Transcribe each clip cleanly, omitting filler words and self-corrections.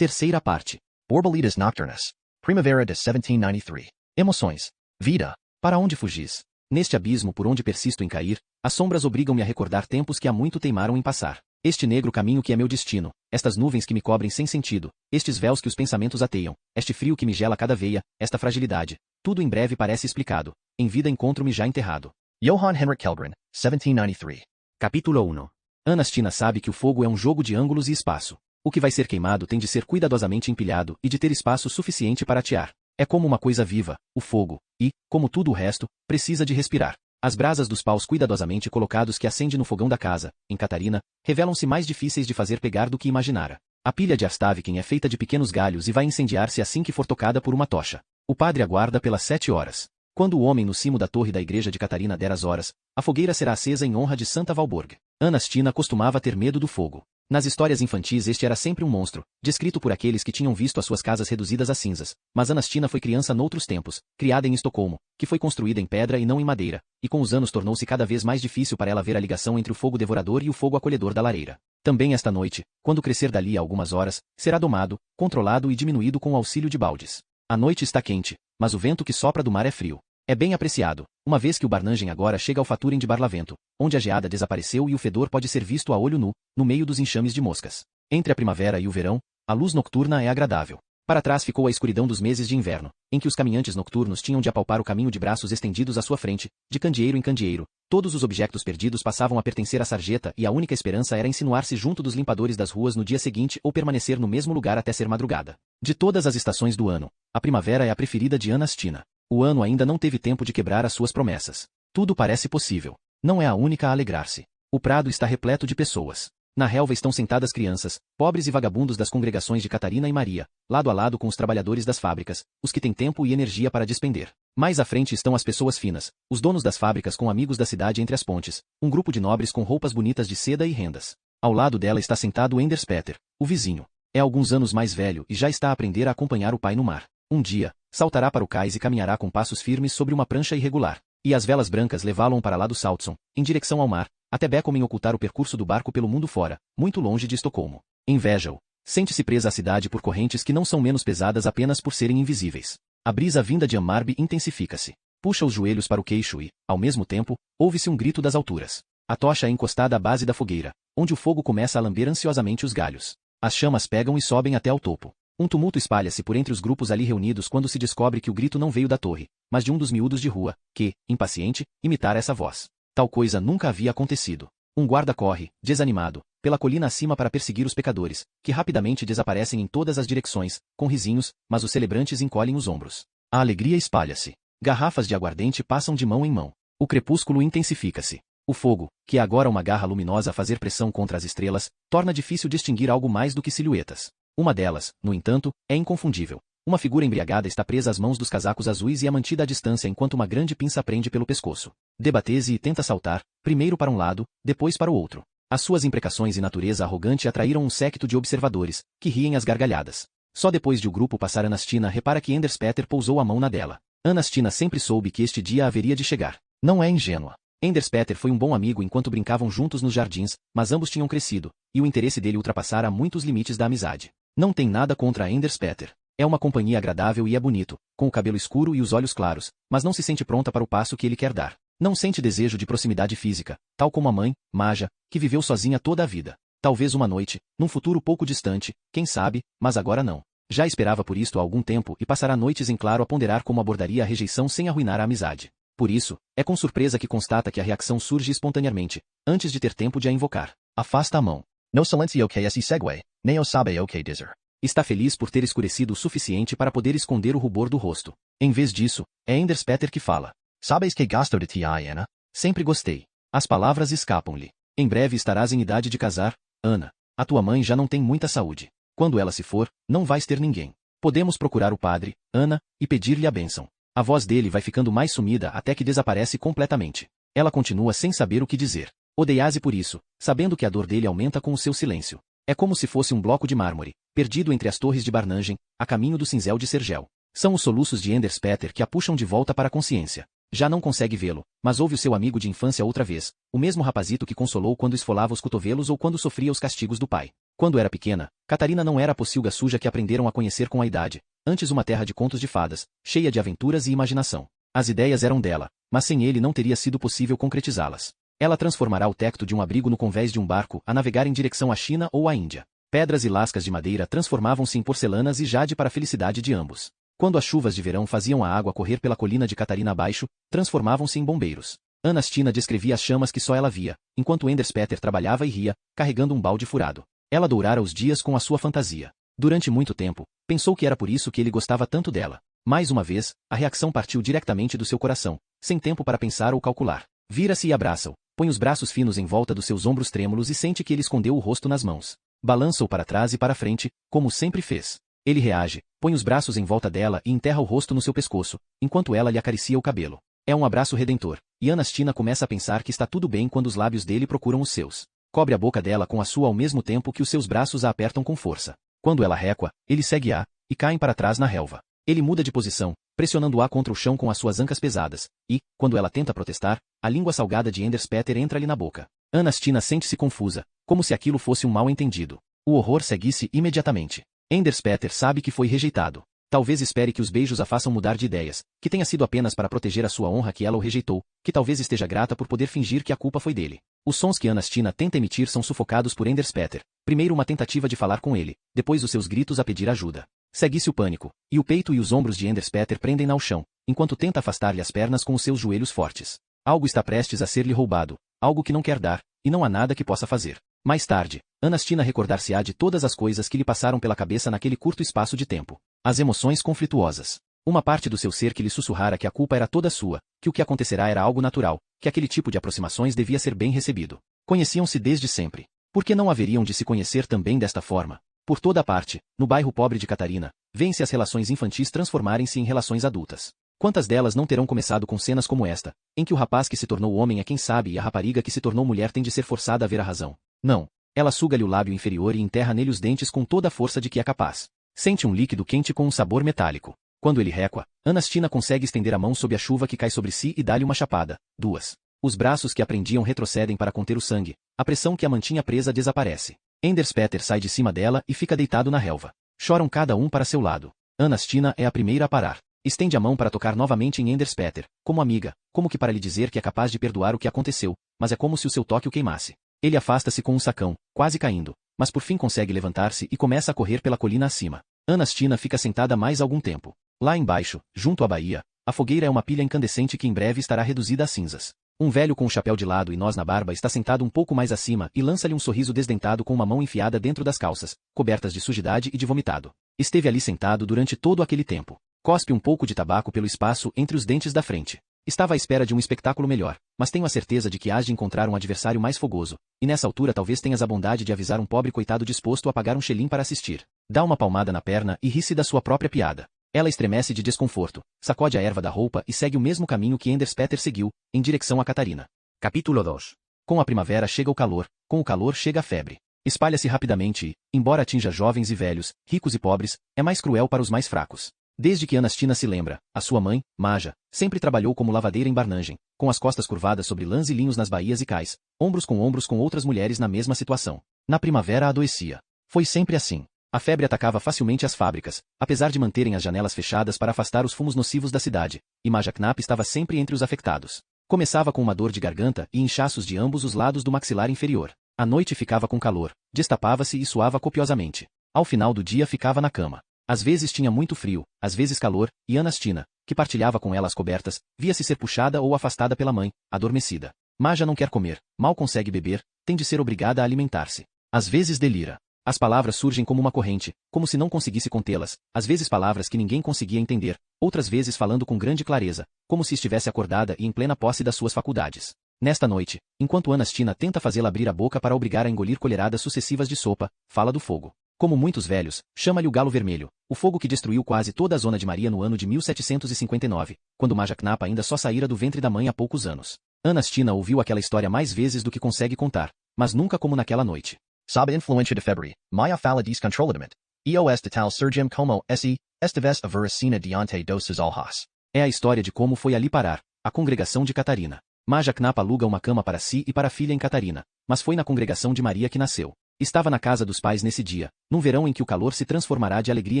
Terceira parte. Borboletas Nocturnas. Primavera de 1793. Emoções. Vida. Para onde fugis? Neste abismo por onde persisto em cair, as sombras obrigam-me a recordar tempos que há muito teimaram em passar. Este negro caminho que é meu destino, estas nuvens que me cobrem sem sentido, estes véus que os pensamentos ateiam, este frio que me gela cada veia, esta fragilidade, tudo em breve parece explicado. Em vida encontro-me já enterrado. Johann Henrik Kellgren, 1793. Capítulo 1. Anastina sabe que o fogo é um jogo de ângulos e espaço. O que vai ser queimado tem de ser cuidadosamente empilhado e de ter espaço suficiente para atear. É como uma coisa viva, o fogo, e, como tudo o resto, precisa de respirar. As brasas dos paus cuidadosamente colocados que acende no fogão da casa, em Catarina, revelam-se mais difíceis de fazer pegar do que imaginara. A pilha de Astaviken é feita de pequenos galhos e vai incendiar-se assim que for tocada por uma tocha. O padre aguarda pelas 7 horas. Quando o homem no cimo da torre da igreja de Catarina der as horas, a fogueira será acesa em honra de Santa Valborg. Anastina costumava ter medo do fogo. Nas histórias infantis este era sempre um monstro, descrito por aqueles que tinham visto as suas casas reduzidas a cinzas, mas Anastina foi criança noutros tempos, criada em Estocolmo, que foi construída em pedra e não em madeira, e com os anos tornou-se cada vez mais difícil para ela ver a ligação entre o fogo devorador e o fogo acolhedor da lareira. Também esta noite, quando crescer dali a algumas horas, será domado, controlado e diminuído com o auxílio de baldes. A noite está quente, mas o vento que sopra do mar é frio. É bem apreciado, uma vez que o Barnagem agora chega ao Faturen de Barlavento, onde a geada desapareceu e o fedor pode ser visto a olho nu, no meio dos enxames de moscas. Entre a primavera e o verão, a luz nocturna é agradável. Para trás ficou a escuridão dos meses de inverno, em que os caminhantes nocturnos tinham de apalpar o caminho de braços estendidos à sua frente, de candeeiro em candeeiro. Todos os objetos perdidos passavam a pertencer à sarjeta e a única esperança era insinuar-se junto dos limpadores das ruas no dia seguinte ou permanecer no mesmo lugar até ser madrugada. De todas as estações do ano, a primavera é a preferida de Anastina. O ano ainda não teve tempo de quebrar as suas promessas. Tudo parece possível. Não é a única a alegrar-se. O prado está repleto de pessoas. Na relva estão sentadas crianças, pobres e vagabundos das congregações de Catarina e Maria, lado a lado com os trabalhadores das fábricas, os que têm tempo e energia para despender. Mais à frente estão as pessoas finas, os donos das fábricas com amigos da cidade entre as pontes, um grupo de nobres com roupas bonitas de seda e rendas. Ao lado dela está sentado Enderspeter, o vizinho. É alguns anos mais velho e já está a aprender a acompanhar o pai no mar. Um dia, saltará para o cais e caminhará com passos firmes sobre uma prancha irregular. E as velas brancas levá-lo para lá do Saltson, em direção ao mar, até Beckholmen ocultar o percurso do barco pelo mundo fora, muito longe de Estocolmo. Inveja-o. Sente-se presa à cidade por correntes que não são menos pesadas apenas por serem invisíveis. A brisa vinda de Amarby intensifica-se. Puxa os joelhos para o queixo e, ao mesmo tempo, ouve-se um grito das alturas. A tocha é encostada à base da fogueira, onde o fogo começa a lamber ansiosamente os galhos. As chamas pegam e sobem até ao topo. Um tumulto espalha-se por entre os grupos ali reunidos quando se descobre que o grito não veio da torre, mas de um dos miúdos de rua, que, impaciente, imitara essa voz. Tal coisa nunca havia acontecido. Um guarda corre, desanimado, pela colina acima para perseguir os pecadores, que rapidamente desaparecem em todas as direções, com risinhos, mas os celebrantes encolhem os ombros. A alegria espalha-se. Garrafas de aguardente passam de mão em mão. O crepúsculo intensifica-se. O fogo, que é agora uma garra luminosa a fazer pressão contra as estrelas, torna difícil distinguir algo mais do que silhuetas. Uma delas, no entanto, é inconfundível. Uma figura embriagada está presa às mãos dos casacos azuis e é mantida à distância enquanto uma grande pinça prende pelo pescoço. Debatese e tenta saltar, primeiro para um lado, depois para o outro. As suas imprecações e natureza arrogante atraíram um séquito de observadores, que riem às gargalhadas. Só depois de o grupo passar Anastina repara que Enderspeter pousou a mão na dela. Anastina sempre soube que este dia haveria de chegar. Não é ingênua. Enderspeter foi um bom amigo enquanto brincavam juntos nos jardins, mas ambos tinham crescido, e o interesse dele ultrapassara muitos limites da amizade. Não tem nada contra Enderspeter. É uma companhia agradável e é bonito, com o cabelo escuro e os olhos claros, mas não se sente pronta para o passo que ele quer dar. Não sente desejo de proximidade física, tal como a mãe, Maja, que viveu sozinha toda a vida. Talvez uma noite, num futuro pouco distante, quem sabe, mas agora não. Já esperava por isto há algum tempo e passará noites em claro a ponderar como abordaria a rejeição sem arruinar a amizade. Por isso, é com surpresa que constata que a reação surge espontaneamente, antes de ter tempo de a invocar. Afasta a mão. No silencio que esse segue, nem o sabe o que dizer. Está feliz por ter escurecido o suficiente para poder esconder o rubor do rosto. Em vez disso, é Enderspeter que fala. Sabes que gosto de ti, Ana? Sempre gostei. As palavras escapam-lhe. Em breve estarás em idade de casar, Ana. A tua mãe já não tem muita saúde. Quando ela se for, não vais ter ninguém. Podemos procurar o padre, Ana, e pedir-lhe a bênção. A voz dele vai ficando mais sumida até que desaparece completamente. Ela continua sem saber o que dizer. Odeia-se por isso, sabendo que a dor dele aumenta com o seu silêncio. É como se fosse um bloco de mármore, perdido entre as torres de Barnagem, a caminho do cinzel de Sergel. São os soluços de Enderspeter que a puxam de volta para a consciência. Já não consegue vê-lo, mas ouve o seu amigo de infância outra vez, o mesmo rapazito que consolou quando esfolava os cotovelos ou quando sofria os castigos do pai. Quando era pequena, Catarina não era a pocilga suja que aprenderam a conhecer com a idade, antes uma terra de contos de fadas, cheia de aventuras e imaginação. As ideias eram dela, mas sem ele não teria sido possível concretizá-las. Ela transformará o tecto de um abrigo no convés de um barco a navegar em direção à China ou à Índia. Pedras e lascas de madeira transformavam-se em porcelanas e jade para a felicidade de ambos. Quando as chuvas de verão faziam a água correr pela colina de Catarina abaixo, transformavam-se em bombeiros. Anastina descrevia as chamas que só ela via, enquanto Enderspeter trabalhava e ria, carregando um balde furado. Ela dourara os dias com a sua fantasia. Durante muito tempo, pensou que era por isso que ele gostava tanto dela. Mais uma vez, a reação partiu diretamente do seu coração, sem tempo para pensar ou calcular. Vira-se e abraça-o, põe os braços finos em volta dos seus ombros trêmulos e sente que ele escondeu o rosto nas mãos. Balança-o para trás e para frente, como sempre fez. Ele reage, põe os braços em volta dela e enterra o rosto no seu pescoço, enquanto ela lhe acaricia o cabelo. É um abraço redentor, e Anastina começa a pensar que está tudo bem quando os lábios dele procuram os seus. Cobre a boca dela com a sua ao mesmo tempo que os seus braços a apertam com força. Quando ela recua, ele segue-a, e caem para trás na relva. Ele muda de posição, pressionando-a contra o chão com as suas ancas pesadas, e, quando ela tenta protestar, a língua salgada de Enderspeter entra-lhe na boca. Anastina sente-se confusa, como se aquilo fosse um mal-entendido. O horror segue-se imediatamente. Enderspeter sabe que foi rejeitado. Talvez espere que os beijos a façam mudar de ideias, que tenha sido apenas para proteger a sua honra que ela o rejeitou, que talvez esteja grata por poder fingir que a culpa foi dele. Os sons que Anastina tenta emitir são sufocados por Enderspeter. Primeiro uma tentativa de falar com ele, depois os seus gritos a pedir ajuda. Segue-se o pânico, e o peito e os ombros de Enderspeter prendem-na ao chão, enquanto tenta afastar-lhe as pernas com os seus joelhos fortes. Algo está prestes a ser-lhe roubado, algo que não quer dar, e não há nada que possa fazer. Mais tarde, Anastina recordar-se-á de todas as coisas que lhe passaram pela cabeça naquele curto espaço de tempo. As emoções conflituosas. Uma parte do seu ser que lhe sussurrara que a culpa era toda sua, que o que acontecerá era algo natural, que aquele tipo de aproximações devia ser bem recebido. Conheciam-se desde sempre. Por que não haveriam de se conhecer também desta forma? Por toda a parte, no bairro pobre de Catarina, vêem-se as relações infantis transformarem-se em relações adultas. Quantas delas não terão começado com cenas como esta, em que o rapaz que se tornou homem é quem sabe e a rapariga que se tornou mulher tem de ser forçada a ver a razão? Não. Ela suga-lhe o lábio inferior e enterra nele os dentes com toda a força de que é capaz. Sente um líquido quente com um sabor metálico. Quando ele recua, Anastina consegue estender a mão sob a chuva que cai sobre si e dá-lhe uma chapada. 2. Os braços que a prendiam retrocedem para conter o sangue. A pressão que a mantinha presa desaparece. Enderspeter sai de cima dela e fica deitado na relva. Choram cada um para seu lado. Anastina é a primeira a parar. Estende a mão para tocar novamente em Enderspeter, como amiga, como que para lhe dizer que é capaz de perdoar o que aconteceu, mas é como se o seu toque o queimasse. Ele afasta-se com um sacão, quase caindo, mas por fim consegue levantar-se e começa a correr pela colina acima. Anastina fica sentada mais algum tempo. Lá embaixo, junto à baía, a fogueira é uma pilha incandescente que em breve estará reduzida a cinzas. Um velho com o chapéu de lado e nós na barba está sentado um pouco mais acima e lança-lhe um sorriso desdentado com uma mão enfiada dentro das calças, cobertas de sujidade e de vomitado. Esteve ali sentado durante todo aquele tempo. Cospe um pouco de tabaco pelo espaço entre os dentes da frente. Estava à espera de um espetáculo melhor, mas tenho a certeza de que hás de encontrar um adversário mais fogoso, e nessa altura talvez tenhas a bondade de avisar um pobre coitado disposto a pagar um xelim para assistir. Dá uma palmada na perna e ri-se da sua própria piada. Ela estremece de desconforto, sacode a erva da roupa e segue o mesmo caminho que Enderspeter seguiu, em direção a Catarina. Capítulo 2. Com a primavera chega o calor, com o calor chega a febre. Espalha-se rapidamente e, embora atinja jovens e velhos, ricos e pobres, é mais cruel para os mais fracos. Desde que Anastina se lembra, a sua mãe, Maja, sempre trabalhou como lavadeira em Barnagem, com as costas curvadas sobre lãs e linhos nas baías e cais, ombros com outras mulheres na mesma situação. Na primavera adoecia. Foi sempre assim. A febre atacava facilmente as fábricas, apesar de manterem as janelas fechadas para afastar os fumos nocivos da cidade, e Maja Knapp estava sempre entre os afetados. Começava com uma dor de garganta e inchaços de ambos os lados do maxilar inferior. À noite ficava com calor, destapava-se e suava copiosamente. Ao final do dia ficava na cama. Às vezes tinha muito frio, às vezes calor, e Anastina, que partilhava com ela as cobertas, via-se ser puxada ou afastada pela mãe, adormecida. Maja não quer comer, mal consegue beber, tem de ser obrigada a alimentar-se. Às vezes delira. As palavras surgem como uma corrente, como se não conseguisse contê-las, às vezes palavras que ninguém conseguia entender, outras vezes falando com grande clareza, como se estivesse acordada e em plena posse das suas faculdades. Nesta noite, enquanto Anastina tenta fazê-la abrir a boca para obrigar a engolir colheradas sucessivas de sopa, fala do fogo. Como muitos velhos, chama-lhe o galo vermelho, o fogo que destruiu quase toda a zona de Maria no ano de 1759, quando Maja Knapp ainda só saíra do ventre da mãe há poucos anos. Anastina ouviu aquela história mais vezes do que consegue contar, mas nunca como naquela noite. Sob a influência de febre, Maia fala descontroladamente. Eos de tal surgem como esse, esta vez a veracina diante dos alhas. É a história de como foi ali parar, a congregação de Catarina. Maja Knapp aluga uma cama para si e para a filha em Catarina, mas foi na congregação de Maria que nasceu. Estava na casa dos pais nesse dia, num verão em que o calor se transformará de alegria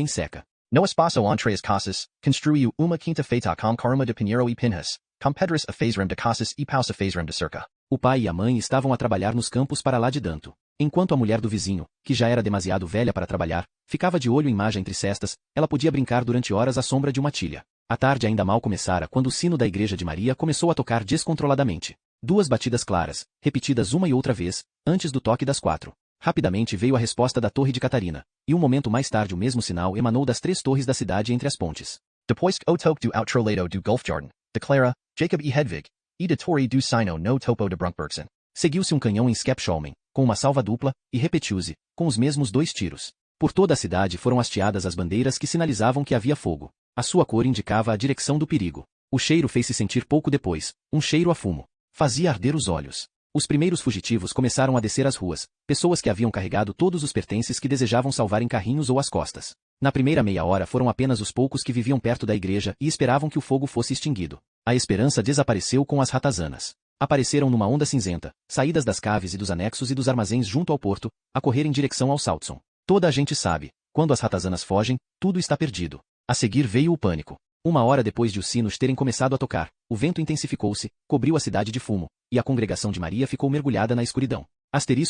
em seca. No espaço entre as casas, construiu uma quinta feita com carma de pinheiro e pinhas, com pedras a fazerem de casas e paus a fazerem de cerca. O pai e a mãe estavam a trabalhar nos campos para lá de dentro, enquanto a mulher do vizinho, que já era demasiado velha para trabalhar, ficava de olho em Maja entre cestas. Ela podia brincar durante horas à sombra de uma tilha. A tarde ainda mal começara quando o sino da igreja de Maria começou a tocar descontroladamente. 2 batidas claras, repetidas uma e outra vez, antes do toque das 4. Rapidamente veio a resposta da torre de Catarina, e um momento mais tarde o mesmo sinal emanou das 3 torres da cidade entre as pontes. Depois que o toque do outro do Golfjarden, declara, Jacob e Hedvig, e de torre do sino no topo de Brunkbergsen. Seguiu-se um canhão em Skepsholmen, com uma salva dupla, e repetiu-se, com os mesmos 2 tiros. Por toda a cidade foram hasteadas as bandeiras que sinalizavam que havia fogo. A sua cor indicava a direção do perigo. O cheiro fez-se sentir pouco depois, um cheiro a fumo. Fazia arder os olhos. Os primeiros fugitivos começaram a descer as ruas, pessoas que haviam carregado todos os pertences que desejavam salvar em carrinhos ou às costas. Na primeira meia hora foram apenas os poucos que viviam perto da igreja e esperavam que o fogo fosse extinguido. A esperança desapareceu com as ratazanas. Apareceram numa onda cinzenta, saídas das caves e dos anexos e dos armazéns junto ao porto, a correr em direção ao Saltson. Toda a gente sabe, quando as ratazanas fogem, tudo está perdido. A seguir veio o pânico. 1 hora depois de os sinos terem começado a tocar, o vento intensificou-se, cobriu a cidade de fumo, e a congregação de Maria ficou mergulhada na escuridão.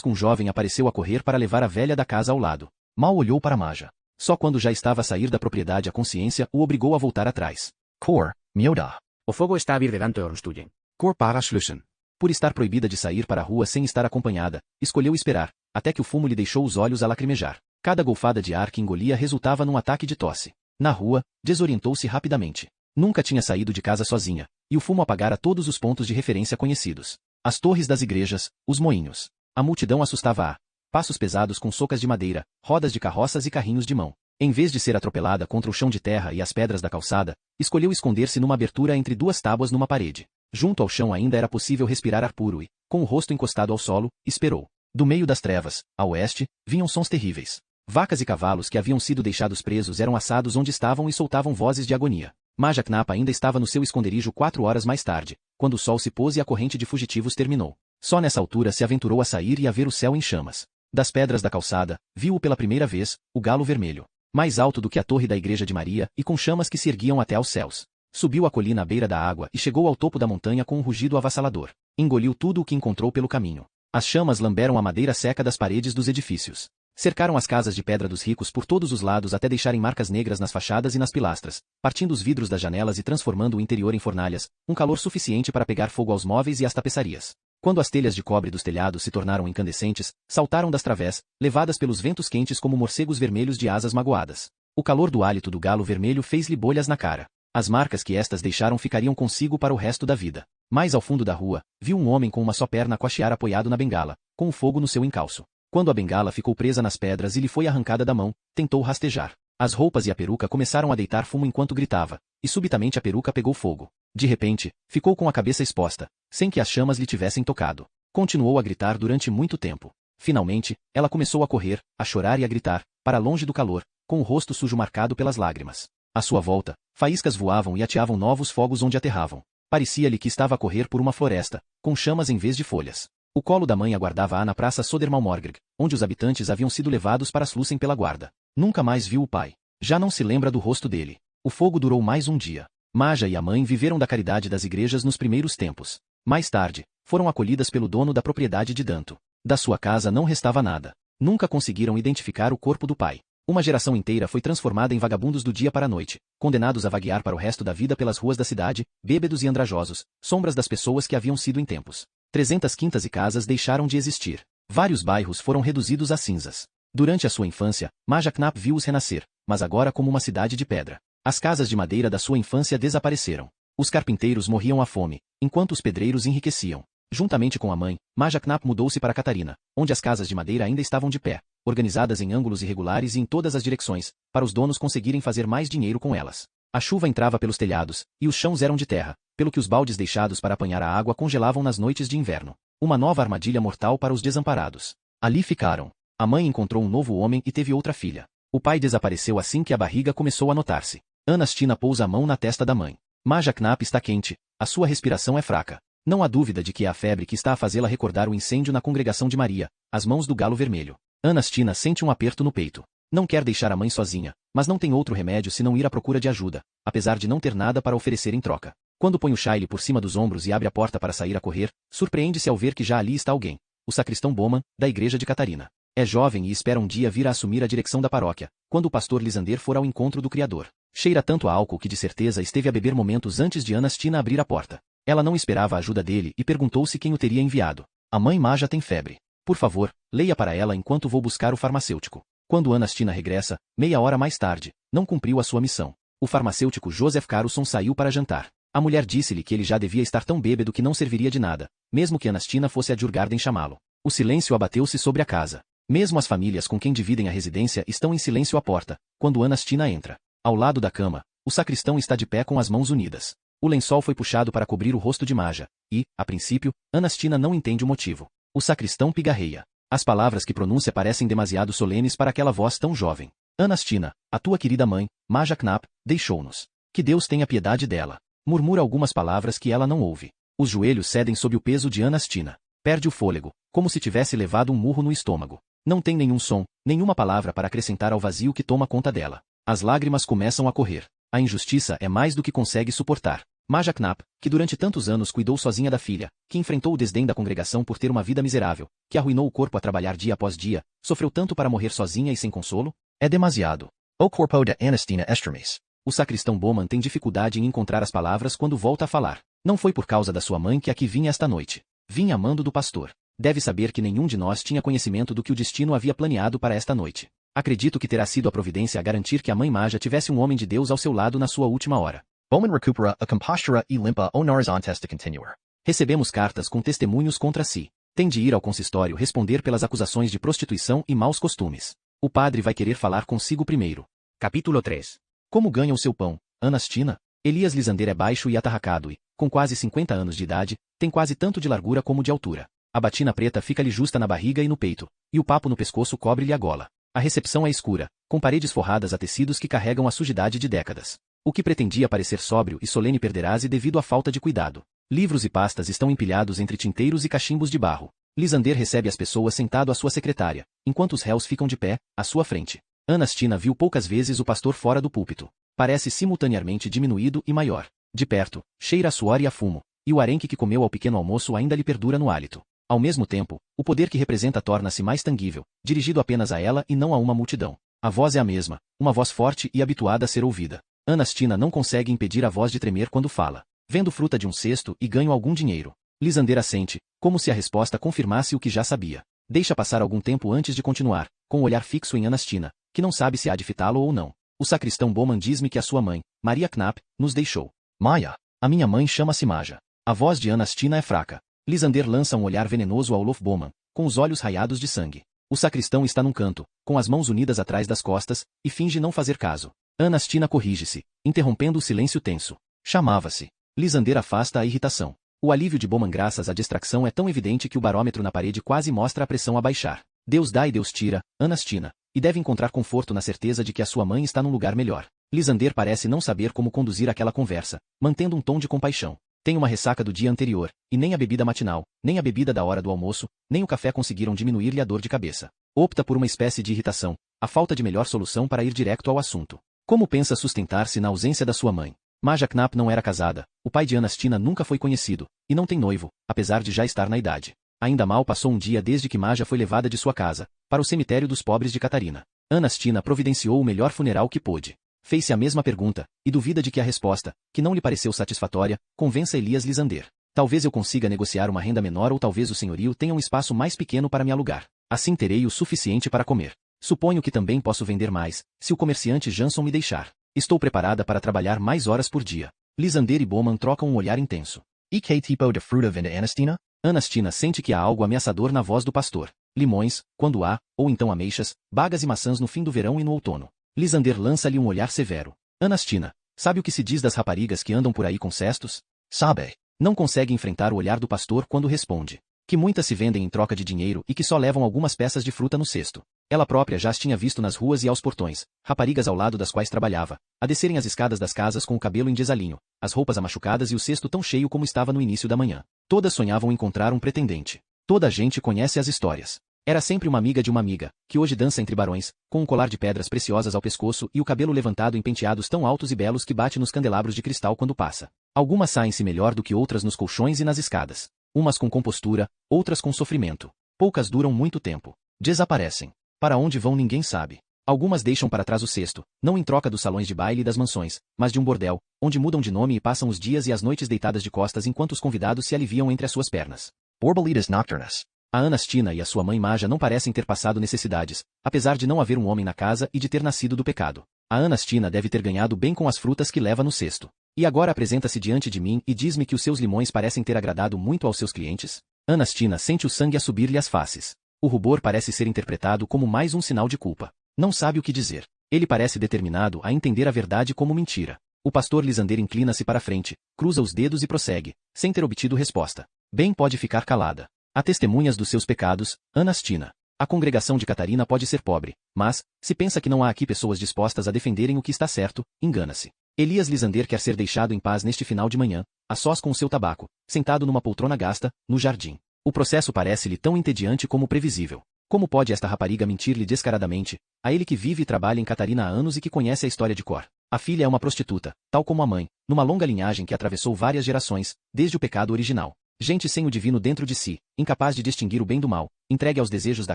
Um jovem apareceu a correr para levar a velha da casa ao lado. Mal olhou para Maja. Só quando já estava a sair da propriedade a consciência o obrigou a voltar atrás. Cor, mioda. O fogo está a vir delante de Ornstuen. Cor para Schlussen. Por estar proibida de sair para a rua sem estar acompanhada, escolheu esperar, até que o fumo lhe deixou os olhos a lacrimejar. Cada golfada de ar que engolia resultava num ataque de tosse. Na rua, desorientou-se rapidamente. Nunca tinha saído de casa sozinha, e o fumo apagara todos os pontos de referência conhecidos. As torres das igrejas, os moinhos. A multidão assustava-a. Passos pesados com socas de madeira, rodas de carroças e carrinhos de mão. Em vez de ser atropelada contra o chão de terra e as pedras da calçada, escolheu esconder-se numa abertura entre 2 tábuas numa parede. Junto ao chão ainda era possível respirar ar puro e, com o rosto encostado ao solo, esperou. Do meio das trevas, a oeste, vinham sons terríveis. Vacas e cavalos que haviam sido deixados presos eram assados onde estavam e soltavam vozes de agonia. Maja Knapp ainda estava no seu esconderijo 4 horas mais tarde, quando o sol se pôs e a corrente de fugitivos terminou. Só nessa altura se aventurou a sair e a ver o céu em chamas. Das pedras da calçada, viu-o pela primeira vez, o galo vermelho. Mais alto do que a torre da igreja de Maria e com chamas que se erguiam até aos céus. Subiu a colina à beira da água e chegou ao topo da montanha com um rugido avassalador. Engoliu tudo o que encontrou pelo caminho. As chamas lamberam a madeira seca das paredes dos edifícios. Cercaram as casas de pedra dos ricos por todos os lados até deixarem marcas negras nas fachadas e nas pilastras, partindo os vidros das janelas e transformando o interior em fornalhas, um calor suficiente para pegar fogo aos móveis e às tapeçarias. Quando as telhas de cobre dos telhados se tornaram incandescentes, saltaram das través, levadas pelos ventos quentes como morcegos vermelhos de asas magoadas. O calor do hálito do galo vermelho fez-lhe bolhas na cara. As marcas que estas deixaram ficariam consigo para o resto da vida. Mais ao fundo da rua, viu um homem com uma só perna cochear apoiado na bengala, com o fogo no seu encalço. Quando a bengala ficou presa nas pedras e lhe foi arrancada da mão, tentou rastejar. As roupas e a peruca começaram a deitar fumo enquanto gritava, e subitamente a peruca pegou fogo. De repente, ficou com a cabeça exposta, sem que as chamas lhe tivessem tocado. Continuou a gritar durante muito tempo. Finalmente, ela começou a correr, a chorar e a gritar, para longe do calor, com o rosto sujo marcado pelas lágrimas. À sua volta, faíscas voavam e ateavam novos fogos onde aterravam. Parecia-lhe que estava a correr por uma floresta, com chamas em vez de folhas. O colo da mãe aguardava-a na praça Sodermalmorgreg, onde os habitantes haviam sido levados para Slussen pela guarda. Nunca mais viu o pai. Já não se lembra do rosto dele. O fogo durou mais um dia. Maja e a mãe viveram da caridade das igrejas nos primeiros tempos. Mais tarde, foram acolhidas pelo dono da propriedade de Danto. Da sua casa não restava nada. Nunca conseguiram identificar o corpo do pai. Uma geração inteira foi transformada em vagabundos do dia para a noite, condenados a vaguear para o resto da vida pelas ruas da cidade, bêbedos e andrajosos, sombras das pessoas que haviam sido em tempos. 300 quintas e casas deixaram de existir. Vários bairros foram reduzidos a cinzas. Durante a sua infância, Maja Knapp viu-os renascer, mas agora como uma cidade de pedra. As casas de madeira da sua infância desapareceram. Os carpinteiros morriam à fome, enquanto os pedreiros enriqueciam. Juntamente com a mãe, Maja Knapp mudou-se para Catarina, onde as casas de madeira ainda estavam de pé, organizadas em ângulos irregulares e em todas as direções, para os donos conseguirem fazer mais dinheiro com elas. A chuva entrava pelos telhados, e os chãos eram de terra, pelo que os baldes deixados para apanhar a água congelavam nas noites de inverno. Uma nova armadilha mortal para os desamparados. Ali ficaram. A mãe encontrou um novo homem e teve outra filha. O pai desapareceu assim que a barriga começou a notar-se. Anastina pousa a mão na testa da mãe. Maja Knapp está quente, a sua respiração é fraca. Não há dúvida de que é a febre que está a fazê-la recordar o incêndio na congregação de Maria, as mãos do galo vermelho. Anastina sente um aperto no peito. Não quer deixar a mãe sozinha, mas não tem outro remédio senão ir à procura de ajuda, apesar de não ter nada para oferecer em troca. Quando põe o Shiley por cima dos ombros e abre a porta para sair a correr, surpreende-se ao ver que já ali está alguém. O sacristão Bowman, da igreja de Catarina. É jovem e espera um dia vir a assumir a direção da paróquia, quando o pastor Lisander for ao encontro do Criador. Cheira tanto a álcool que de certeza esteve a beber momentos antes de Anastina abrir a porta. Ela não esperava a ajuda dele e perguntou-se quem o teria enviado. A mãe Maja tem febre. Por favor, leia para ela enquanto vou buscar o farmacêutico. Quando Anastina regressa, meia hora mais tarde, não cumpriu a sua missão. O farmacêutico Joseph Carlson saiu para jantar. A mulher disse-lhe que ele já devia estar tão bêbado que não serviria de nada, mesmo que Anastina fosse a Djurgarden chamá-lo. O silêncio abateu-se sobre a casa. Mesmo as famílias com quem dividem a residência estão em silêncio à porta, quando Anastina entra. Ao lado da cama, o sacristão está de pé com as mãos unidas. O lençol foi puxado para cobrir o rosto de Maja, e, a princípio, Anastina não entende o motivo. O sacristão pigarreia. As palavras que pronuncia parecem demasiado solenes para aquela voz tão jovem. Anastina, a tua querida mãe, Maja Knapp, deixou-nos. Que Deus tenha piedade dela. Murmura algumas palavras que ela não ouve. Os joelhos cedem sob o peso de Anastina. Perde o fôlego, como se tivesse levado um murro no estômago. Não tem nenhum som, nenhuma palavra para acrescentar ao vazio que toma conta dela. As lágrimas começam a correr. A injustiça é mais do que consegue suportar. Maja Knapp, que durante tantos anos cuidou sozinha da filha, que enfrentou o desdém da congregação por ter uma vida miserável, que arruinou o corpo a trabalhar dia após dia, sofreu tanto para morrer sozinha e sem consolo? É demasiado. O corpo de Anastina Estermes. O sacristão Bowman tem dificuldade em encontrar as palavras quando volta a falar. Não foi por causa da sua mãe que aqui vinha esta noite. Vinha amando do pastor. Deve saber que nenhum de nós tinha conhecimento do que o destino havia planeado para esta noite. Acredito que terá sido a providência a garantir que a mãe Maja tivesse um homem de Deus ao seu lado na sua última hora. Bowman recupera a compostura e limpa o nariz antes de continuar. Recebemos cartas com testemunhos contra si. Tem de ir ao consistório responder pelas acusações de prostituição e maus costumes. O padre vai querer falar consigo primeiro. Capítulo 3. Como ganha o seu pão, Anastina? Elias Lisander é baixo e atarracado e, com quase 50 anos de idade, tem quase tanto de largura como de altura. A batina preta fica-lhe justa na barriga e no peito, e o papo no pescoço cobre-lhe a gola. A recepção é escura, com paredes forradas a tecidos que carregam a sujidade de décadas. O que pretendia parecer sóbrio e solene perderá-se devido à falta de cuidado. Livros e pastas estão empilhados entre tinteiros e cachimbos de barro. Lisander recebe as pessoas sentado à sua secretária, enquanto os réus ficam de pé, à sua frente. Anastina viu poucas vezes o pastor fora do púlpito. Parece simultaneamente diminuído e maior. De perto, cheira a suor e a fumo, e o arenque que comeu ao pequeno almoço ainda lhe perdura no hálito. Ao mesmo tempo, o poder que representa torna-se mais tangível, dirigido apenas a ela e não a uma multidão. A voz é a mesma, uma voz forte e habituada a ser ouvida. Anastina não consegue impedir a voz de tremer quando fala. Vendo fruta de um cesto e ganho algum dinheiro. Lisander assente, como se a resposta confirmasse o que já sabia. Deixa passar algum tempo antes de continuar, com o olhar fixo em Anastina, que não sabe se há de fitá-lo ou não. O sacristão Bowman diz-me que a sua mãe, Maria Knapp, nos deixou. Maia. A minha mãe chama-se Maja. A voz de Anastina é fraca. Lisander lança um olhar venenoso ao Olof Bowman, com os olhos raiados de sangue. O sacristão está num canto, com as mãos unidas atrás das costas, e finge não fazer caso. Anastina corrige-se, interrompendo o silêncio tenso. Chamava-se. Lisander afasta a irritação. O alívio de Bowman graças à distração é tão evidente que o barômetro na parede quase mostra a pressão a baixar. Deus dá e Deus tira, Anastina, e deve encontrar conforto na certeza de que a sua mãe está num lugar melhor. Lisander parece não saber como conduzir aquela conversa, mantendo um tom de compaixão. Tem uma ressaca do dia anterior, e nem a bebida matinal, nem a bebida da hora do almoço, nem o café conseguiram diminuir-lhe a dor de cabeça. Opta por uma espécie de irritação, a falta de melhor solução para ir direto ao assunto. Como pensa sustentar-se na ausência da sua mãe? Maja Knapp não era casada, o pai de Anastina nunca foi conhecido, e não tem noivo, apesar de já estar na idade. Ainda mal passou um dia desde que Maja foi levada de sua casa, para o cemitério dos pobres de Catarina. Anastina providenciou o melhor funeral que pôde. Fez-se a mesma pergunta, e duvida de que a resposta, que não lhe pareceu satisfatória, convença Elias Lisander. Talvez eu consiga negociar uma renda menor ou talvez o senhorio tenha um espaço mais pequeno para me alugar. Assim terei o suficiente para comer. Suponho que também posso vender mais, se o comerciante Jansson me deixar. Estou preparada para trabalhar mais horas por dia. Lisander e Bowman trocam um olhar intenso. E que tipo de fruta vende Anastina? Anastina sente que há algo ameaçador na voz do pastor. Limões, quando há, ou então ameixas, bagas e maçãs no fim do verão e no outono. Lisander lança-lhe um olhar severo. Anastina, sabe o que se diz das raparigas que andam por aí com cestos? Sabe. Não consegue enfrentar o olhar do pastor quando responde. Que muitas se vendem em troca de dinheiro e que só levam algumas peças de fruta no cesto. Ela própria já as tinha visto nas ruas e aos portões, raparigas ao lado das quais trabalhava, a descerem as escadas das casas com o cabelo em desalinho, as roupas amachucadas e o cesto tão cheio como estava no início da manhã. Todas sonhavam encontrar um pretendente. Toda a gente conhece as histórias. Era sempre uma amiga de uma amiga, que hoje dança entre barões, com um colar de pedras preciosas ao pescoço e o cabelo levantado em penteados tão altos e belos que bate nos candelabros de cristal quando passa. Algumas saem-se melhor do que outras nos colchões e nas escadas. Umas com compostura, outras com sofrimento. Poucas duram muito tempo. Desaparecem. Para onde vão ninguém sabe. Algumas deixam para trás o cesto, não em troca dos salões de baile e das mansões, mas de um bordel, onde mudam de nome e passam os dias e as noites deitadas de costas enquanto os convidados se aliviam entre as suas pernas. Borboletas nocturnas. A Anastina e a sua mãe Maja não parecem ter passado necessidades, apesar de não haver um homem na casa e de ter nascido do pecado. A Anastina deve ter ganhado bem com as frutas que leva no cesto. E agora apresenta-se diante de mim e diz-me que os seus limões parecem ter agradado muito aos seus clientes? Anastina sente o sangue a subir-lhe às faces. O rubor parece ser interpretado como mais um sinal de culpa. Não sabe o que dizer. Ele parece determinado a entender a verdade como mentira. O pastor Lisander inclina-se para a frente, cruza os dedos e prossegue, sem ter obtido resposta. Bem pode ficar calada. Há testemunhas dos seus pecados, Anastina. A congregação de Catarina pode ser pobre, mas, se pensa que não há aqui pessoas dispostas a defenderem o que está certo, engana-se. Elias Lisander quer ser deixado em paz neste final de manhã, a sós com o seu tabaco, sentado numa poltrona gasta, no jardim. O processo parece-lhe tão entediante como previsível. Como pode esta rapariga mentir-lhe descaradamente, a ele que vive e trabalha em Catarina há anos e que conhece a história de cor? A filha é uma prostituta, tal como a mãe, numa longa linhagem que atravessou várias gerações, desde o pecado original. Gente sem o divino dentro de si, incapaz de distinguir o bem do mal, entregue aos desejos da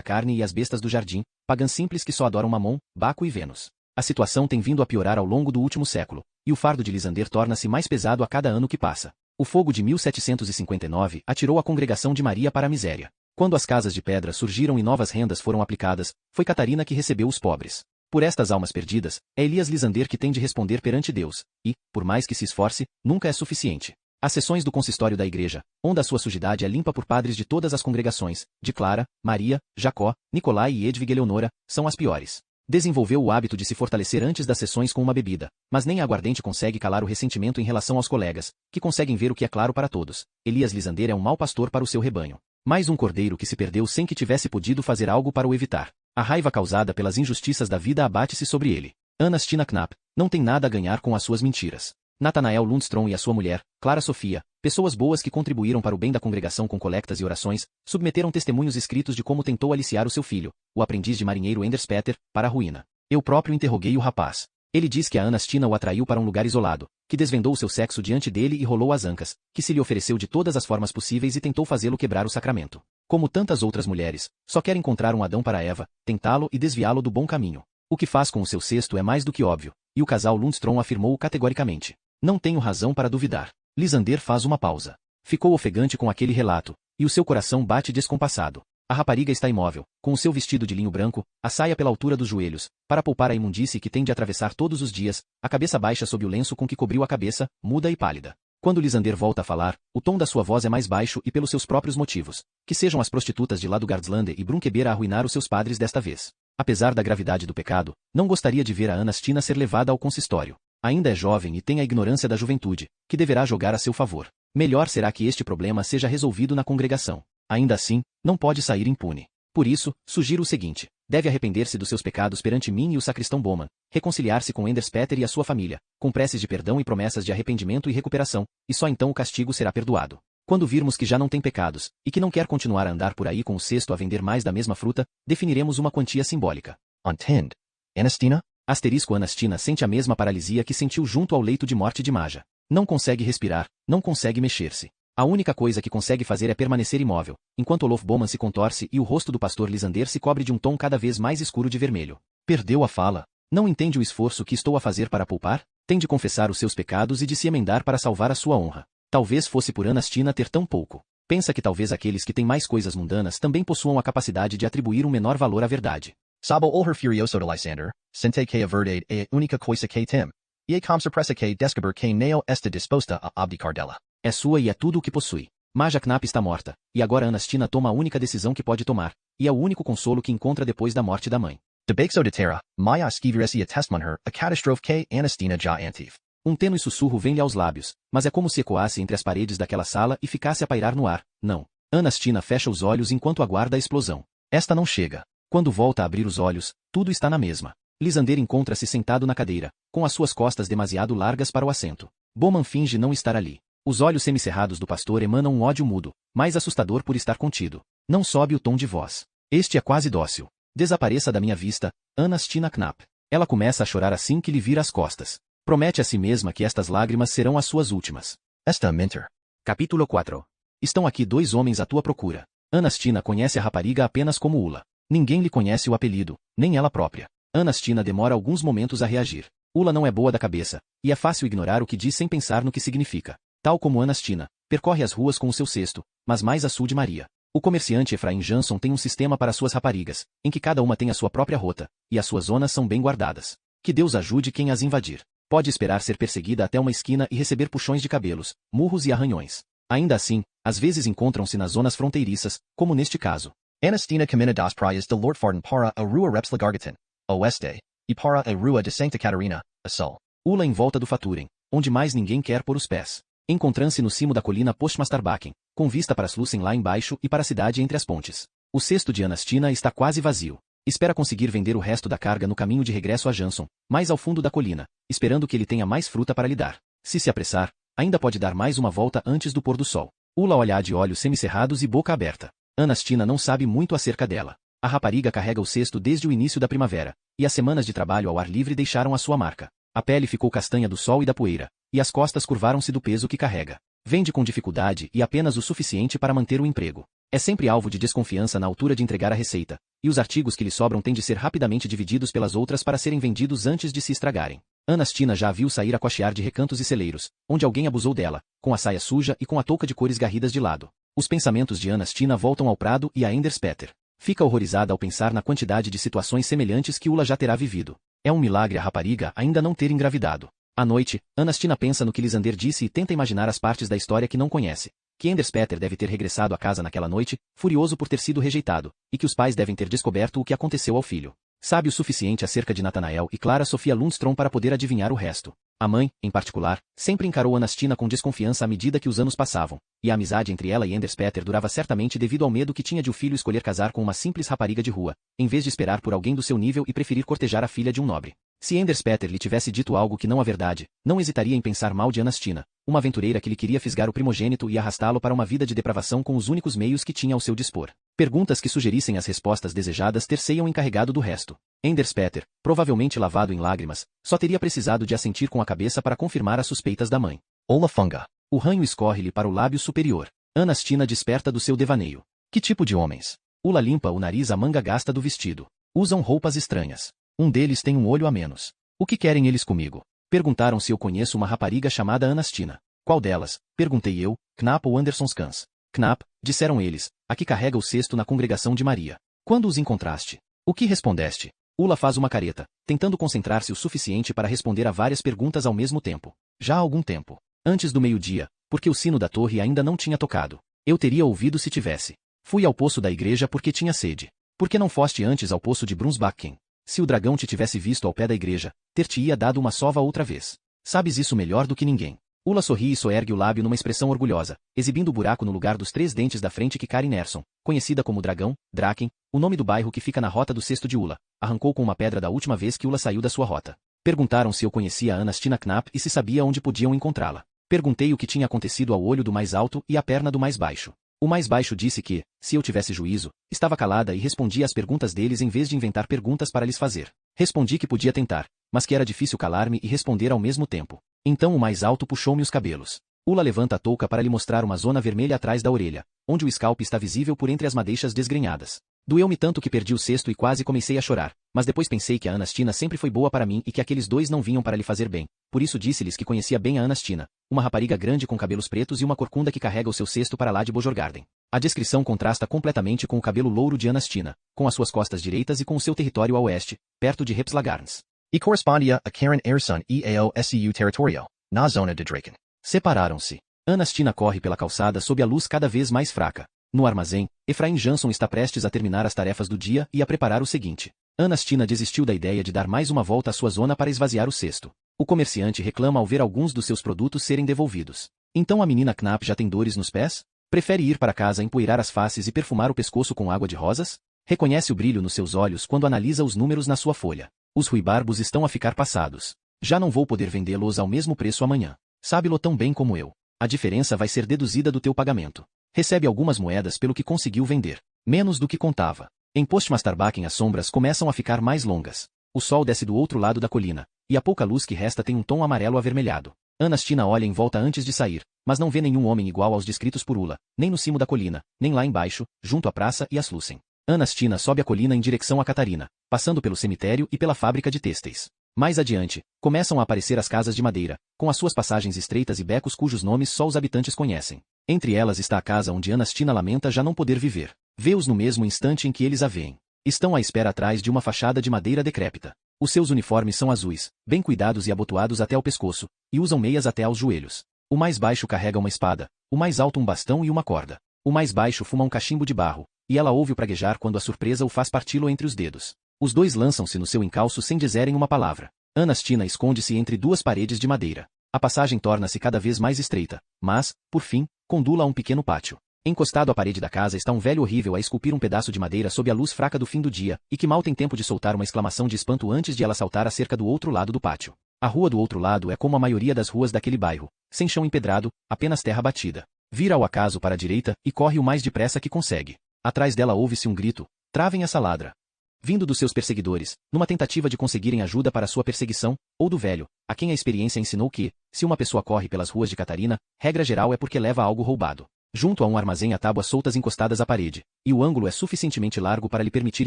carne e às bestas do jardim, pagãs simples que só adoram Mamon, Baco e Vênus. A situação tem vindo a piorar ao longo do último século, e o fardo de Lisander torna-se mais pesado a cada ano que passa. O fogo de 1759 atirou a congregação de Maria para a miséria. Quando as casas de pedra surgiram e novas rendas foram aplicadas, foi Catarina que recebeu os pobres. Por estas almas perdidas, é Elias Lisander que tem de responder perante Deus, e, por mais que se esforce, nunca é suficiente. As sessões do consistório da igreja, onde a sua sujidade é limpa por padres de todas as congregações, de Clara, Maria, Jacó, Nicolai e Edvig Eleonora, são as piores. Desenvolveu o hábito de se fortalecer antes das sessões com uma bebida, mas nem a aguardente consegue calar o ressentimento em relação aos colegas, que conseguem ver o que é claro para todos. Elias Lisander é um mau pastor para o seu rebanho. Mais um cordeiro que se perdeu sem que tivesse podido fazer algo para o evitar. A raiva causada pelas injustiças da vida abate-se sobre ele. Anastina Knapp não tem nada a ganhar com as suas mentiras. Nathanael Lundstrom e a sua mulher, Clara Sofia, pessoas boas que contribuíram para o bem da congregação com colectas e orações, submeteram testemunhos escritos de como tentou aliciar o seu filho, o aprendiz de marinheiro Anders Peter, para a ruína. Eu próprio interroguei o rapaz. Ele diz que a Anastina o atraiu para um lugar isolado, que desvendou o seu sexo diante dele e rolou as ancas, que se lhe ofereceu de todas as formas possíveis e tentou fazê-lo quebrar o sacramento. Como tantas outras mulheres, só quer encontrar um Adão para Eva, tentá-lo e desviá-lo do bom caminho. O que faz com o seu cesto é mais do que óbvio, e o casal Lundstrom afirmou categoricamente. Não tenho razão para duvidar. Lisander faz uma pausa. Ficou ofegante com aquele relato, e o seu coração bate descompassado. A rapariga está imóvel, com o seu vestido de linho branco, a saia pela altura dos joelhos, para poupar a imundície que tem de atravessar todos os dias, a cabeça baixa sob o lenço com que cobriu a cabeça, muda e pálida. Quando Lisander volta a falar, o tom da sua voz é mais baixo e pelos seus próprios motivos. Que sejam as prostitutas de Ladugardslande e Brunkeber a arruinar os seus padres desta vez. Apesar da gravidade do pecado, não gostaria de ver a Anastina ser levada ao consistório. Ainda é jovem e tem a ignorância da juventude, que deverá jogar a seu favor. Melhor será que este problema seja resolvido na congregação. Ainda assim, não pode sair impune. Por isso, sugiro o seguinte: deve arrepender-se dos seus pecados perante mim e o sacristão Bowman, reconciliar-se com Anders Peter e a sua família, com preces de perdão e promessas de arrependimento e recuperação, e só então o castigo será perdoado. Quando virmos que já não tem pecados, e que não quer continuar a andar por aí com o cesto a vender mais da mesma fruta, definiremos uma quantia simbólica. Entende? Anastina? Anastina sente a mesma paralisia que sentiu junto ao leito de morte de Maja. Não consegue respirar, não consegue mexer-se. A única coisa que consegue fazer é permanecer imóvel, enquanto Olof Bowman se contorce e o rosto do pastor Lisander se cobre de um tom cada vez mais escuro de vermelho. Perdeu a fala. Não entende o esforço que estou a fazer para poupar? Tem de confessar os seus pecados e de se emendar para salvar a sua honra. Talvez fosse por Anastina ter tão pouco. Pensa que talvez aqueles que têm mais coisas mundanas também possuam a capacidade de atribuir um menor valor à verdade. Sabo olher furioso de Lysander, sente que a verdade é a única coisa que tem. E com surpresa que descobrir que não está disposta a abdicar dela. É sua e é tudo o que possui. Maja Knapp está morta, e agora Anastina toma a única decisão que pode tomar, e é o único consolo que encontra depois da morte da mãe. De Bexo de Terra, Maya esquiviresse a testmanher a catástrofe que Anastina já antive. Um tênue sussurro vem-lhe aos lábios, mas é como se ecoasse entre as paredes daquela sala e ficasse a pairar no ar. Não. Anastina fecha os olhos enquanto aguarda a explosão. Esta não chega. Quando volta a abrir os olhos, tudo está na mesma. Lisander encontra-se sentado na cadeira, com as suas costas demasiado largas para o assento. Bowman finge não estar ali. Os olhos semicerrados do pastor emanam um ódio mudo, mais assustador por estar contido. Não sobe o tom de voz. Este é quase dócil. Desapareça da minha vista, Anastina Knapp. Ela começa a chorar assim que lhe vira as costas. Promete a si mesma que estas lágrimas serão as suas últimas. Esta mentor. Capítulo 4. Estão aqui 2 homens à tua procura. Anastina conhece a rapariga apenas como Ula. Ninguém lhe conhece o apelido, nem ela própria. Anastina demora alguns momentos a reagir. Ula não é boa da cabeça, e é fácil ignorar o que diz sem pensar no que significa. Tal como Anastina, percorre as ruas com o seu cesto, mas mais a sul de Maria. O comerciante Efraim Jansson tem um sistema para suas raparigas, em que cada uma tem a sua própria rota, e as suas zonas são bem guardadas. Que Deus ajude quem as invadir. Pode esperar ser perseguida até uma esquina e receber puxões de cabelos, murros e arranhões. Ainda assim, às vezes encontram-se nas zonas fronteiriças, como neste caso. Anastina camina das praias de Lortfarden para a Rua Repslagarten, a oeste, e para a Rua de Santa Catarina, a sul. Ula em volta do Faturen, onde mais ninguém quer pôr os pés. Encontram-se no cimo da colina Postmastarbacken, com vista para Slussen lá embaixo e para a cidade entre as pontes. O cesto de Anastina está quase vazio. Espera conseguir vender o resto da carga no caminho de regresso a Jansson, mais ao fundo da colina, esperando que ele tenha mais fruta para lhe dar. Se apressar, ainda pode dar mais uma volta antes do pôr do sol. Ula olha de olhos semicerrados e boca aberta. Anastina não sabe muito acerca dela. A rapariga carrega o cesto desde o início da primavera, e as semanas de trabalho ao ar livre deixaram a sua marca. A pele ficou castanha do sol e da poeira, e as costas curvaram-se do peso que carrega. Vende com dificuldade e apenas o suficiente para manter o emprego. É sempre alvo de desconfiança na altura de entregar a receita, e os artigos que lhe sobram têm de ser rapidamente divididos pelas outras para serem vendidos antes de se estragarem. Anastina já a viu sair a cochear de recantos e celeiros, onde alguém abusou dela, com a saia suja e com a touca de cores garridas de lado. Os pensamentos de Anastina voltam ao prado e a Enderspeter. Fica horrorizada ao pensar na quantidade de situações semelhantes que Ula já terá vivido. É um milagre a rapariga ainda não ter engravidado. À noite, Anastina pensa no que Lisander disse e tenta imaginar as partes da história que não conhece. Que Enderspeter deve ter regressado à casa naquela noite, furioso por ter sido rejeitado, e que os pais devem ter descoberto o que aconteceu ao filho. Sabe o suficiente acerca de Nathanael e Clara Sofia Lundstrom para poder adivinhar o resto. A mãe, em particular, sempre encarou Anastina com desconfiança à medida que os anos passavam, e a amizade entre ela e Enderspeter durava certamente devido ao medo que tinha de o filho escolher casar com uma simples rapariga de rua, em vez de esperar por alguém do seu nível e preferir cortejar a filha de um nobre. Se Enderspeter lhe tivesse dito algo que não a verdade, não hesitaria em pensar mal de Anastina, uma aventureira que lhe queria fisgar o primogênito e arrastá-lo para uma vida de depravação com os únicos meios que tinha ao seu dispor. Perguntas que sugerissem as respostas desejadas ter-se-iam encarregado do resto. Enderspeter, provavelmente lavado em lágrimas, só teria precisado de assentir com a cabeça para confirmar as suspeitas da mãe. Olafunga. O ranho escorre-lhe para o lábio superior. Anastina desperta do seu devaneio. Que tipo de homens? Ula limpa o nariz à manga gasta do vestido. Usam roupas estranhas. Um deles tem um olho a menos. O que querem eles comigo? Perguntaram se eu conheço uma rapariga chamada Anastina. Qual delas? Perguntei eu, Knapp ou Andersonskans. Knapp, disseram eles, a que carrega o cesto na congregação de Maria. Quando os encontraste? O que respondeste? Ula faz uma careta, tentando concentrar-se o suficiente para responder a várias perguntas ao mesmo tempo. Já há algum tempo. Antes do meio-dia, porque o sino da torre ainda não tinha tocado. Eu teria ouvido se tivesse. Fui ao poço da igreja porque tinha sede. Por que não foste antes ao poço de Brunsbacken? Se o dragão te tivesse visto ao pé da igreja, ter-te-ia dado uma sova outra vez. Sabes isso melhor do que ninguém. Ula sorri e soergue o lábio numa expressão orgulhosa, exibindo o buraco no lugar dos 3 dentes da frente que Karin Erson, conhecida como Dragão, Draken, o nome do bairro que fica na rota do cesto de Ula, arrancou com uma pedra da última vez que Ula saiu da sua rota. Perguntaram se eu conhecia a Anastina Knapp e se sabia onde podiam encontrá-la. Perguntei o que tinha acontecido ao olho do mais alto e à perna do mais baixo. O mais baixo disse que, se eu tivesse juízo, estava calada e respondia às perguntas deles em vez de inventar perguntas para lhes fazer. Respondi que podia tentar, mas que era difícil calar-me e responder ao mesmo tempo. Então o mais alto puxou-me os cabelos. Ula levanta a touca para lhe mostrar uma zona vermelha atrás da orelha, onde o scalp está visível por entre as madeixas desgrenhadas. Doeu-me tanto que perdi o cesto e quase comecei a chorar, mas depois pensei que a Anastina sempre foi boa para mim e que aqueles 2 não vinham para lhe fazer bem. Por isso disse-lhes que conhecia bem a Anastina, uma rapariga grande com cabelos pretos e uma corcunda que carrega o seu cesto para lá de Bojorgarden. A descrição contrasta completamente com o cabelo louro de Anastina, com as suas costas direitas e com o seu território a oeste, perto de Repslagarns. E correspondia a Karen Erson e ao SU territorial, na zona de Draken. Separaram-se. Anastina corre pela calçada sob a luz cada vez mais fraca. No armazém, Efraim Jansson está prestes a terminar as tarefas do dia e a preparar o seguinte. Anastina desistiu da ideia de dar mais uma volta à sua zona para esvaziar o cesto. O comerciante reclama ao ver alguns dos seus produtos serem devolvidos. Então a menina Knapp já tem dores nos pés? Prefere ir para casa empoeirar as faces e perfumar o pescoço com água de rosas? Reconhece o brilho nos seus olhos quando analisa os números na sua folha. Os ruibarbos estão a ficar passados. Já não vou poder vendê-los ao mesmo preço amanhã. Sabe-lo tão bem como eu. A diferença vai ser deduzida do teu pagamento. Recebe algumas moedas pelo que conseguiu vender. Menos do que contava. Em Postmastarbaken as sombras começam a ficar mais longas. O sol desce do outro lado da colina, e a pouca luz que resta tem um tom amarelo avermelhado. Anastina olha em volta antes de sair, mas não vê nenhum homem igual aos descritos por Ula, nem no cimo da colina, nem lá embaixo, junto à praça e a Slussen. Anastina sobe a colina em direção a Catarina, passando pelo cemitério e pela fábrica de têxteis. Mais adiante, começam a aparecer as casas de madeira, com as suas passagens estreitas e becos cujos nomes só os habitantes conhecem. Entre elas está a casa onde Anastina lamenta já não poder viver. Vê-os no mesmo instante em que eles a veem. Estão à espera atrás de uma fachada de madeira decrépita. Os seus uniformes são azuis, bem cuidados e abotoados até o pescoço, e usam meias até aos joelhos. O mais baixo carrega uma espada, o mais alto um bastão e uma corda. O mais baixo fuma um cachimbo de barro, e ela ouve o praguejar quando a surpresa o faz parti-lo entre os dedos. Os dois lançam-se no seu encalço sem dizerem uma palavra. Anastina esconde-se entre duas paredes de madeira. A passagem torna-se cada vez mais estreita, mas, por fim, condula a um pequeno pátio. Encostado à parede da casa está um velho horrível a esculpir um pedaço de madeira sob a luz fraca do fim do dia, e que mal tem tempo de soltar uma exclamação de espanto antes de ela saltar a cerca do outro lado do pátio. A rua do outro lado é como a maioria das ruas daquele bairro, sem chão empedrado, apenas terra batida. Vira ao acaso para a direita e corre o mais depressa que consegue. Atrás dela ouve-se um grito: "Travem essa ladra!" Vindo dos seus perseguidores, numa tentativa de conseguirem ajuda para sua perseguição, ou do velho, a quem a experiência ensinou que, se uma pessoa corre pelas ruas de Catarina, regra geral é porque leva algo roubado. Junto a um armazém há tábuas soltas encostadas à parede, e o ângulo é suficientemente largo para lhe permitir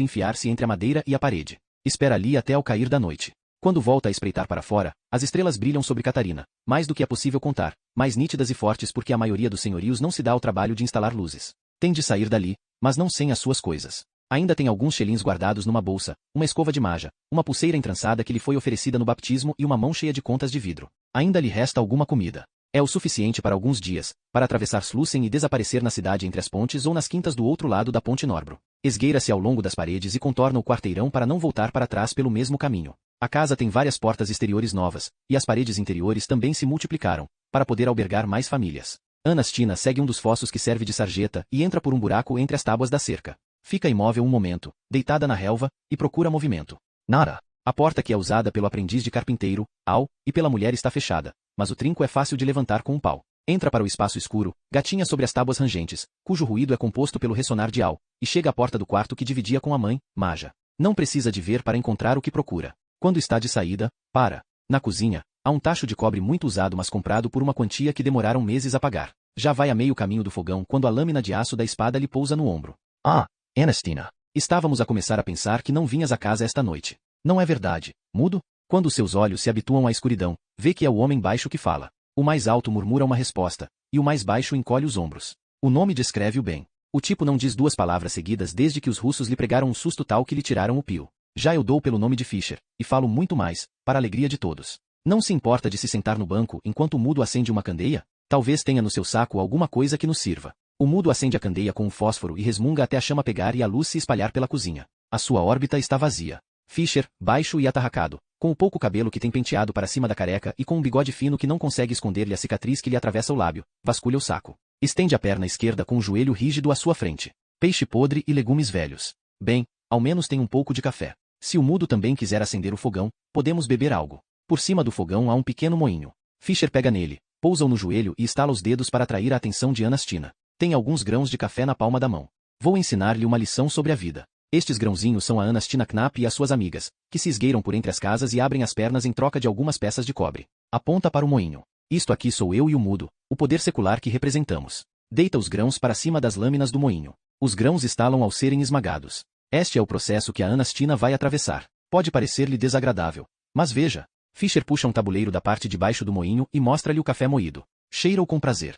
enfiar-se entre a madeira e a parede. Espera ali até ao cair da noite. Quando volta a espreitar para fora, as estrelas brilham sobre Catarina, mais do que é possível contar, mais nítidas e fortes porque a maioria dos senhorios não se dá ao trabalho de instalar luzes. Tem de sair dali, mas não sem as suas coisas. Ainda tem alguns xelins guardados numa bolsa, uma escova de maja, uma pulseira entrançada que lhe foi oferecida no baptismo e uma mão cheia de contas de vidro. Ainda lhe resta alguma comida. É o suficiente para alguns dias, para atravessar Slussen e desaparecer na cidade entre as pontes ou nas quintas do outro lado da ponte Norbro. Esgueira-se ao longo das paredes e contorna o quarteirão para não voltar para trás pelo mesmo caminho. A casa tem várias portas exteriores novas, e as paredes interiores também se multiplicaram, para poder albergar mais famílias. Anastina segue um dos fossos que serve de sarjeta e entra por um buraco entre as tábuas da cerca. Fica imóvel um momento, deitada na relva, e procura movimento. Nada. A porta que é usada pelo aprendiz de carpinteiro, e pela mulher está fechada, mas o trinco é fácil de levantar com um pau. Entra para o espaço escuro, gatinha sobre as tábuas rangentes, cujo ruído é composto pelo ressonar de e chega à porta do quarto que dividia com a mãe, Maja. Não precisa de ver para encontrar o que procura. Quando está de saída, para. Na cozinha, há um tacho de cobre muito usado mas comprado por uma quantia que demoraram meses a pagar. Já vai a meio caminho do fogão quando a lâmina de aço da espada lhe pousa no ombro. Ah, Anastina. Estávamos a começar a pensar que não vinhas a casa esta noite. Não é verdade, mudo? Quando seus olhos se habituam à escuridão, vê que é o homem baixo que fala. O mais alto murmura uma resposta, e o mais baixo encolhe os ombros. O nome descreve-o bem. O tipo não diz duas palavras seguidas desde que os russos lhe pregaram um susto tal que lhe tiraram o pio. Já eu dou pelo nome de Fischer, e falo muito mais, para a alegria de todos. Não se importa de se sentar no banco enquanto o mudo acende uma candeia? Talvez tenha no seu saco alguma coisa que nos sirva. O mudo acende a candeia com um fósforo e resmunga até a chama pegar e a luz se espalhar pela cozinha. A sua órbita está vazia. Fischer, baixo e atarracado, com o pouco cabelo que tem penteado para cima da careca e com um bigode fino que não consegue esconder-lhe a cicatriz que lhe atravessa o lábio, vasculha o saco. Estende a perna esquerda com o joelho rígido à sua frente. Peixe podre e legumes velhos. Bem, ao menos tem um pouco de café. Se o mudo também quiser acender o fogão, podemos beber algo. Por cima do fogão há um pequeno moinho. Fischer pega nele, pousa-o no joelho e estala os dedos para atrair a atenção de Anastina. Tem alguns grãos de café na palma da mão. Vou ensinar-lhe uma lição sobre a vida. Estes grãozinhos são a Anastina Knapp e as suas amigas, que se esgueiram por entre as casas e abrem as pernas em troca de algumas peças de cobre. Aponta para o moinho. Isto aqui sou eu e o mudo, o poder secular que representamos. Deita os grãos para cima das lâminas do moinho. Os grãos estalam ao serem esmagados. Este é o processo que a Anastina vai atravessar. Pode parecer-lhe desagradável. Mas veja. Fischer puxa um tabuleiro da parte de baixo do moinho e mostra-lhe o café moído. Cheira-o com prazer.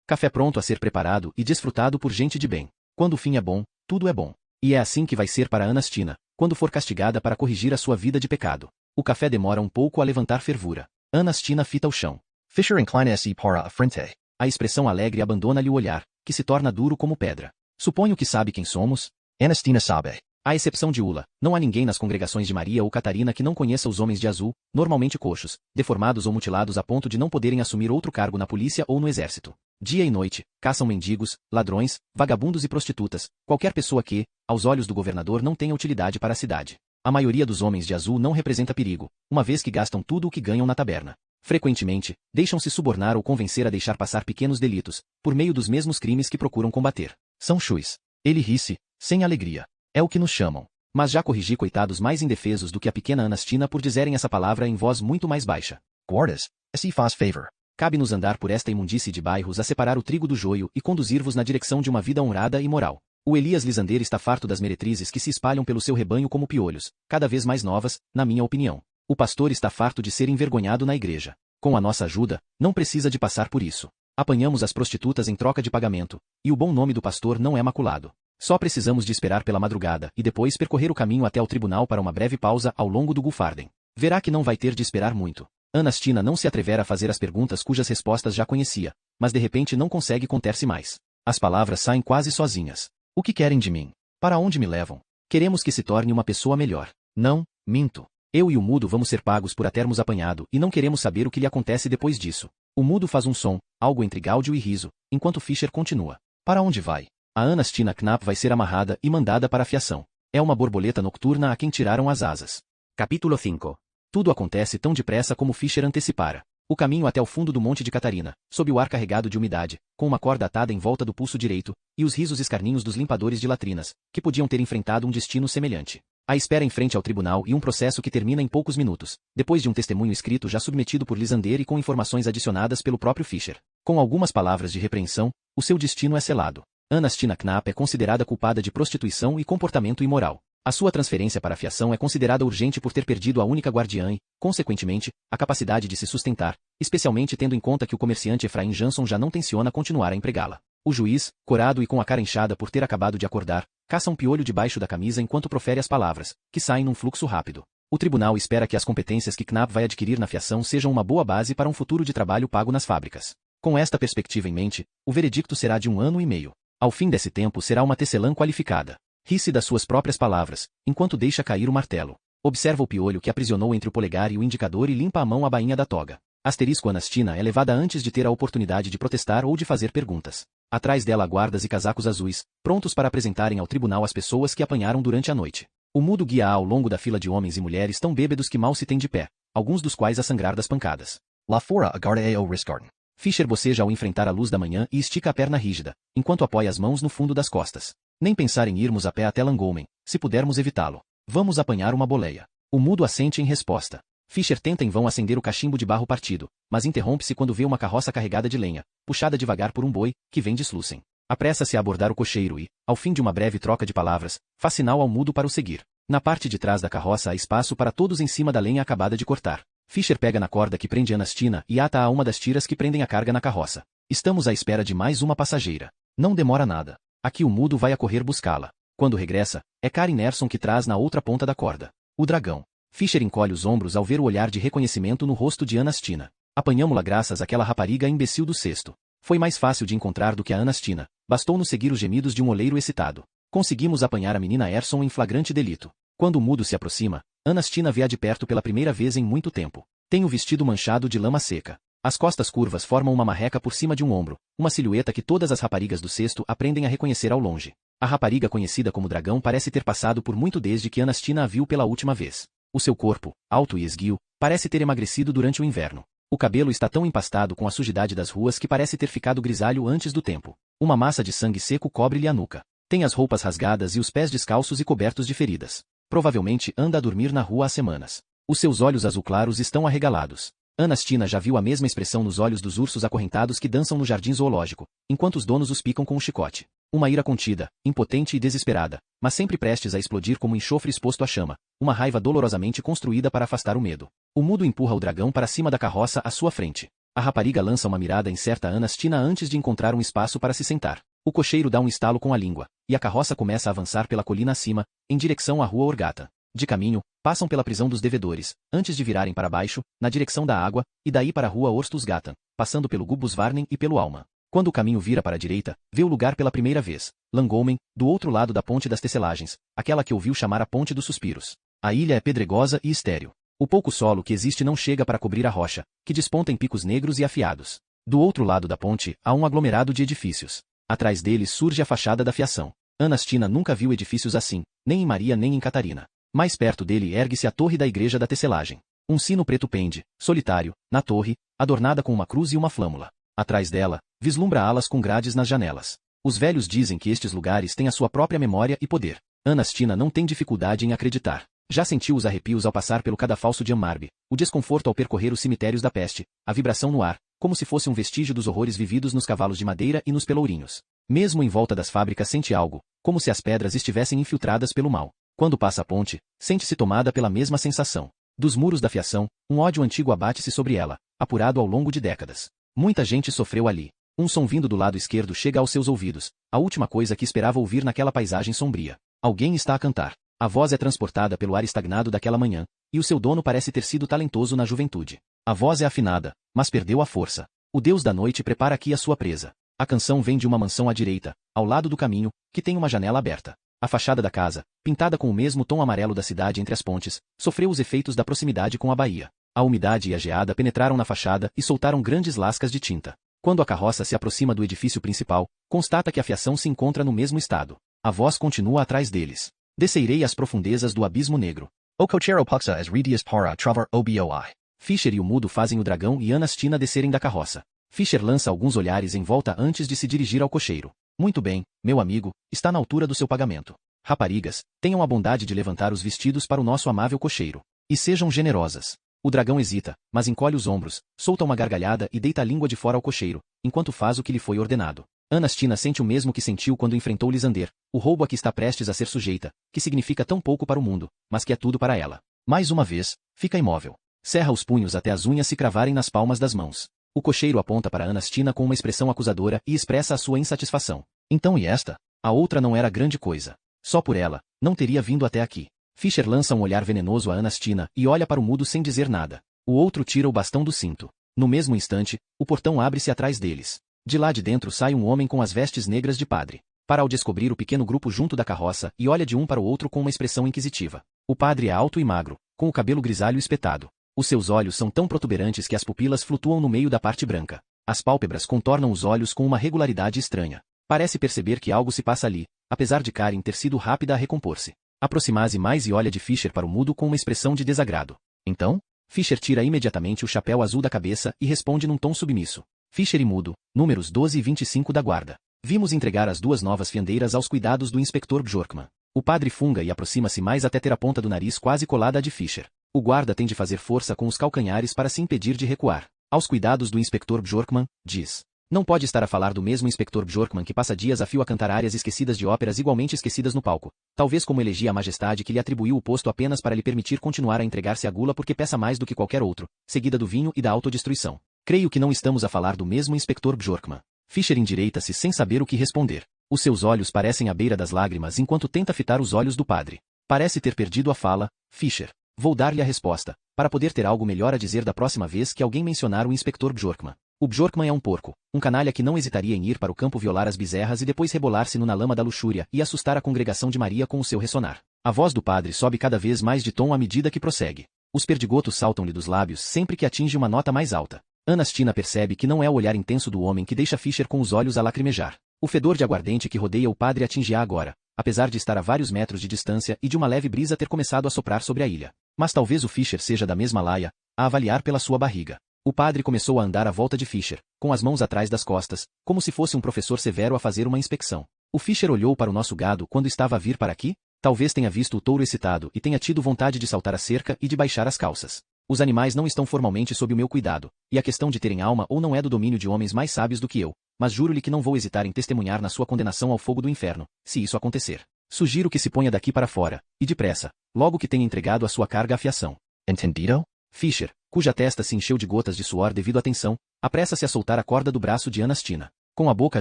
Café pronto a ser preparado e desfrutado por gente de bem. Quando o fim é bom, tudo é bom. E é assim que vai ser para Anastina, quando for castigada para corrigir a sua vida de pecado. O café demora um pouco a levantar fervura. Anastina fita o chão. Fischer inclina-se para a frente. A expressão alegre abandona-lhe o olhar, que se torna duro como pedra. Suponho que sabe quem somos? Anastina sabe. À exceção de Ula, não há ninguém nas congregações de Maria ou Catarina que não conheça os homens de azul, normalmente coxos, deformados ou mutilados a ponto de não poderem assumir outro cargo na polícia ou no exército. Dia e noite, caçam mendigos, ladrões, vagabundos e prostitutas, qualquer pessoa que, aos olhos do governador não tenha utilidade para a cidade. A maioria dos homens de azul não representa perigo, uma vez que gastam tudo o que ganham na taberna. Frequentemente, deixam-se subornar ou convencer a deixar passar pequenos delitos, por meio dos mesmos crimes que procuram combater. São chus. Ele ri-se, sem alegria. É o que nos chamam. Mas já corrigi coitados mais indefesos do que a pequena Anastina por dizerem essa palavra em voz muito mais baixa. Guardas, se faz favor. Cabe-nos andar por esta imundície de bairros a separar o trigo do joio e conduzir-vos na direção de uma vida honrada e moral. O Elias Lisander está farto das meretrizes que se espalham pelo seu rebanho como piolhos, cada vez mais novas, na minha opinião. O pastor está farto de ser envergonhado na igreja. Com a nossa ajuda, não precisa de passar por isso. Apanhamos as prostitutas em troca de pagamento, e o bom nome do pastor não é maculado. Só precisamos de esperar pela madrugada e depois percorrer o caminho até ao tribunal para uma breve pausa ao longo do Gulfarden. Verá que não vai ter de esperar muito. Anastina não se atrevera a fazer as perguntas cujas respostas já conhecia, mas de repente não consegue conter-se mais. As palavras saem quase sozinhas. O que querem de mim? Para onde me levam? Queremos que se torne uma pessoa melhor. Não, minto. Eu e o mudo vamos ser pagos por a termos apanhado e não queremos saber o que lhe acontece depois disso. O mudo faz um som, algo entre gáudio e riso, enquanto Fischer continua. Para onde vai? A Anastina Knapp vai ser amarrada e mandada para a fiação. É uma borboleta nocturna a quem tiraram as asas. Capítulo 5. Tudo acontece tão depressa como Fischer antecipara. O caminho até o fundo do Monte de Catarina, sob o ar carregado de umidade, com uma corda atada em volta do pulso direito, e os risos escarninhos dos limpadores de latrinas, que podiam ter enfrentado um destino semelhante. A espera em frente ao tribunal e um processo que termina em poucos minutos, depois de um testemunho escrito já submetido por Lisander e com informações adicionadas pelo próprio Fischer. Com algumas palavras de repreensão, o seu destino é selado. Anastina Knapp é considerada culpada de prostituição e comportamento imoral. A sua transferência para a fiação é considerada urgente por ter perdido a única guardiã e, consequentemente, a capacidade de se sustentar, especialmente tendo em conta que o comerciante Efraim Jansson já não tenciona continuar a empregá-la. O juiz, corado e com a cara inchada por ter acabado de acordar, caça um piolho debaixo da camisa enquanto profere as palavras, que saem num fluxo rápido. O tribunal espera que as competências que Knapp vai adquirir na fiação sejam uma boa base para um futuro de trabalho pago nas fábricas. Com esta perspectiva em mente, o veredicto será de 1 ano e meio. Ao fim desse tempo será uma tecelã qualificada. Ri-se das suas próprias palavras, enquanto deixa cair o martelo. Observa o piolho que aprisionou entre o polegar e o indicador e limpa a mão à bainha da toga. Asterisco Anastina é levada antes de ter a oportunidade de protestar ou de fazer perguntas. Atrás dela há guardas e casacos azuis, prontos para apresentarem ao tribunal as pessoas que apanharam durante a noite. O mudo guia ao longo da fila de homens e mulheres tão bêbedos que mal se têm de pé, alguns dos quais a sangrar das pancadas. Lá fora aguarda ao Risgarden. Fischer boceja ao enfrentar a luz da manhã e estica a perna rígida, enquanto apoia as mãos no fundo das costas. Nem pensar em irmos a pé até Langolmen, se pudermos evitá-lo. Vamos apanhar uma boleia. O mudo assente em resposta. Fischer tenta em vão acender o cachimbo de barro partido, mas interrompe-se quando vê uma carroça carregada de lenha, puxada devagar por um boi, que vem de Slussen. Apressa-se a abordar o cocheiro e, ao fim de uma breve troca de palavras, faz sinal ao mudo para o seguir. Na parte de trás da carroça há espaço para todos em cima da lenha acabada de cortar. Fischer pega na corda que prende Anastina e ata a uma das tiras que prendem a carga na carroça. Estamos à espera de mais uma passageira. Não demora nada. Aqui o mudo vai a correr buscá-la. Quando regressa, é Karin Nerson que traz na outra ponta da corda. O dragão. Fischer encolhe os ombros ao ver o olhar de reconhecimento no rosto de Anastina. Apanhamo-la graças àquela rapariga imbecil do cesto. Foi mais fácil de encontrar do que a Anastina. Bastou-nos seguir os gemidos de um oleiro excitado. Conseguimos apanhar a menina Erson em flagrante delito. Quando o mudo se aproxima, Anastina vê-a de perto pela primeira vez em muito tempo. Tem o vestido manchado de lama seca. As costas curvas formam uma marreca por cima de um ombro, uma silhueta que todas as raparigas do cesto aprendem a reconhecer ao longe. A rapariga conhecida como Dragão parece ter passado por muito desde que Anastina a viu pela última vez. O seu corpo, alto e esguio, parece ter emagrecido durante o inverno. O cabelo está tão empastado com a sujidade das ruas que parece ter ficado grisalho antes do tempo. Uma massa de sangue seco cobre-lhe a nuca. Tem as roupas rasgadas e os pés descalços e cobertos de feridas. Provavelmente anda a dormir na rua há semanas. Os seus olhos azul claros estão arregalados. Anastina já viu a mesma expressão nos olhos dos ursos acorrentados que dançam no jardim zoológico, enquanto os donos os picam com um chicote. Uma ira contida, impotente e desesperada, mas sempre prestes a explodir como um enxofre exposto à chama, uma raiva dolorosamente construída para afastar o medo. O mudo empurra o dragão para cima da carroça à sua frente. A rapariga lança uma mirada incerta a Anastina antes de encontrar um espaço para se sentar. O cocheiro dá um estalo com a língua, e a carroça começa a avançar pela colina acima, em direção à rua Orgata. De caminho, passam pela prisão dos devedores, antes de virarem para baixo, na direção da água, e daí para a rua Orstusgatan, passando pelo Gubusvarnen e pelo Alma. Quando o caminho vira para a direita, vê o lugar pela primeira vez, Langolmen, do outro lado da Ponte das Tecelagens, aquela que ouviu chamar a Ponte dos Suspiros. A ilha é pedregosa e estéril. O pouco solo que existe não chega para cobrir a rocha, que desponta em picos negros e afiados. Do outro lado da ponte, há um aglomerado de edifícios. Atrás deles surge a fachada da fiação. Anastina nunca viu edifícios assim, nem em Maria nem em Catarina. Mais perto dele ergue-se a torre da igreja da tecelagem. Um sino preto pende, solitário, na torre, adornada com uma cruz e uma flâmula. Atrás dela, vislumbra alas com grades nas janelas. Os velhos dizem que estes lugares têm a sua própria memória e poder. Anastina não tem dificuldade em acreditar. Já sentiu os arrepios ao passar pelo cadafalso de Ammarby, o desconforto ao percorrer os cemitérios da peste, a vibração no ar, como se fosse um vestígio dos horrores vividos nos cavalos de madeira e nos pelourinhos. Mesmo em volta das fábricas sente algo, como se as pedras estivessem infiltradas pelo mal. Quando passa a ponte, sente-se tomada pela mesma sensação. Dos muros da fiação, um ódio antigo abate-se sobre ela, apurado ao longo de décadas. Muita gente sofreu ali. Um som vindo do lado esquerdo chega aos seus ouvidos, a última coisa que esperava ouvir naquela paisagem sombria. Alguém está a cantar. A voz é transportada pelo ar estagnado daquela manhã, e o seu dono parece ter sido talentoso na juventude. A voz é afinada, mas perdeu a força. O deus da noite prepara aqui a sua presa. A canção vem de uma mansão à direita, ao lado do caminho, que tem uma janela aberta. A fachada da casa, pintada com o mesmo tom amarelo da cidade entre as pontes, sofreu os efeitos da proximidade com a baía. A umidade e a geada penetraram na fachada e soltaram grandes lascas de tinta. Quando a carroça se aproxima do edifício principal, constata que a fiação se encontra no mesmo estado. A voz continua atrás deles. Descerei às profundezas do abismo negro. O cochero puxa as ridias para trovar o boi. Fischer e o mudo fazem o dragão e Anastina descerem da carroça. Fischer lança alguns olhares em volta antes de se dirigir ao cocheiro. Muito bem, meu amigo, está na altura do seu pagamento. Raparigas, tenham a bondade de levantar os vestidos para o nosso amável cocheiro. E sejam generosas. O dragão hesita, mas encolhe os ombros, solta uma gargalhada e deita a língua de fora ao cocheiro, enquanto faz o que lhe foi ordenado. Anastina sente o mesmo que sentiu quando enfrentou Lysander, o roubo a que está prestes a ser sujeita, que significa tão pouco para o mundo, mas que é tudo para ela. Mais uma vez, fica imóvel. Cerra os punhos até as unhas se cravarem nas palmas das mãos. O cocheiro aponta para Anastina com uma expressão acusadora e expressa a sua insatisfação. Então e esta? A outra não era grande coisa. Só por ela, não teria vindo até aqui. Fischer lança um olhar venenoso a Anastina e olha para o mudo sem dizer nada. O outro tira o bastão do cinto. No mesmo instante, o portão abre-se atrás deles. De lá de dentro sai um homem com as vestes negras de padre. Para ao descobrir o pequeno grupo junto da carroça e olha de um para o outro com uma expressão inquisitiva. O padre é alto e magro, com o cabelo grisalho espetado. Os seus olhos são tão protuberantes que as pupilas flutuam no meio da parte branca. As pálpebras contornam os olhos com uma regularidade estranha. Parece perceber que algo se passa ali, apesar de Karen ter sido rápida a recompor-se. Aproxima-se mais e olha de Fischer para o mudo com uma expressão de desagrado. Então? Fischer tira imediatamente o chapéu azul da cabeça e responde num tom submisso. Fischer e mudo, números 12 e 25 da guarda. Vimos entregar as duas novas fiandeiras aos cuidados do inspetor Bjorkman. O padre funga e aproxima-se mais até ter a ponta do nariz quase colada à de Fischer. O guarda tem de fazer força com os calcanhares para se impedir de recuar. Aos cuidados do inspetor Bjorkman, diz. Não pode estar a falar do mesmo inspetor Bjorkman que passa dias a fio a cantar áreas esquecidas de óperas igualmente esquecidas no palco. Talvez como elegia a majestade que lhe atribuiu o posto apenas para lhe permitir continuar a entregar-se à gula porque peça mais do que qualquer outro, seguida do vinho e da autodestruição. Creio que não estamos a falar do mesmo inspetor Bjorkman. Fischer endireita-se sem saber o que responder. Os seus olhos parecem à beira das lágrimas enquanto tenta fitar os olhos do padre. Parece ter perdido a fala. Fischer. Vou dar-lhe a resposta, para poder ter algo melhor a dizer da próxima vez que alguém mencionar o inspetor Bjorkman. O Bjorkman é um porco, um canalha que não hesitaria em ir para o campo violar as bezerras e depois rebolar-se na lama da luxúria e assustar a congregação de Maria com o seu ressonar. A voz do padre sobe cada vez mais de tom à medida que prossegue. Os perdigotos saltam-lhe dos lábios sempre que atinge uma nota mais alta. Anastina percebe que não é o olhar intenso do homem que deixa Fischer com os olhos a lacrimejar. O fedor de aguardente que rodeia o padre atinge-a agora, apesar de estar a vários metros de distância e de uma leve brisa ter começado a soprar sobre a ilha. Mas talvez o Fischer seja da mesma laia, a avaliar pela sua barriga. O padre começou a andar à volta de Fischer, com as mãos atrás das costas, como se fosse um professor severo a fazer uma inspeção. O Fischer olhou para o nosso gado quando estava a vir para aqui? Talvez tenha visto o touro excitado e tenha tido vontade de saltar a cerca e de baixar as calças. Os animais não estão formalmente sob o meu cuidado, e a questão de terem alma ou não é do domínio de homens mais sábios do que eu, mas juro-lhe que não vou hesitar em testemunhar na sua condenação ao fogo do inferno, se isso acontecer. Sugiro que se ponha daqui para fora, e depressa, logo que tenha entregado a sua carga à fiação. Entendido? Fischer, cuja testa se encheu de gotas de suor devido à tensão, apressa-se a soltar a corda do braço de Anastina. Com a boca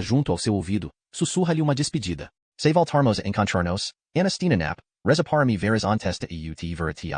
junto ao seu ouvido, sussurra-lhe uma despedida. Se voltarmos a encontrar-nos, Anastina nap, reza para mim veras antesta e ut verati.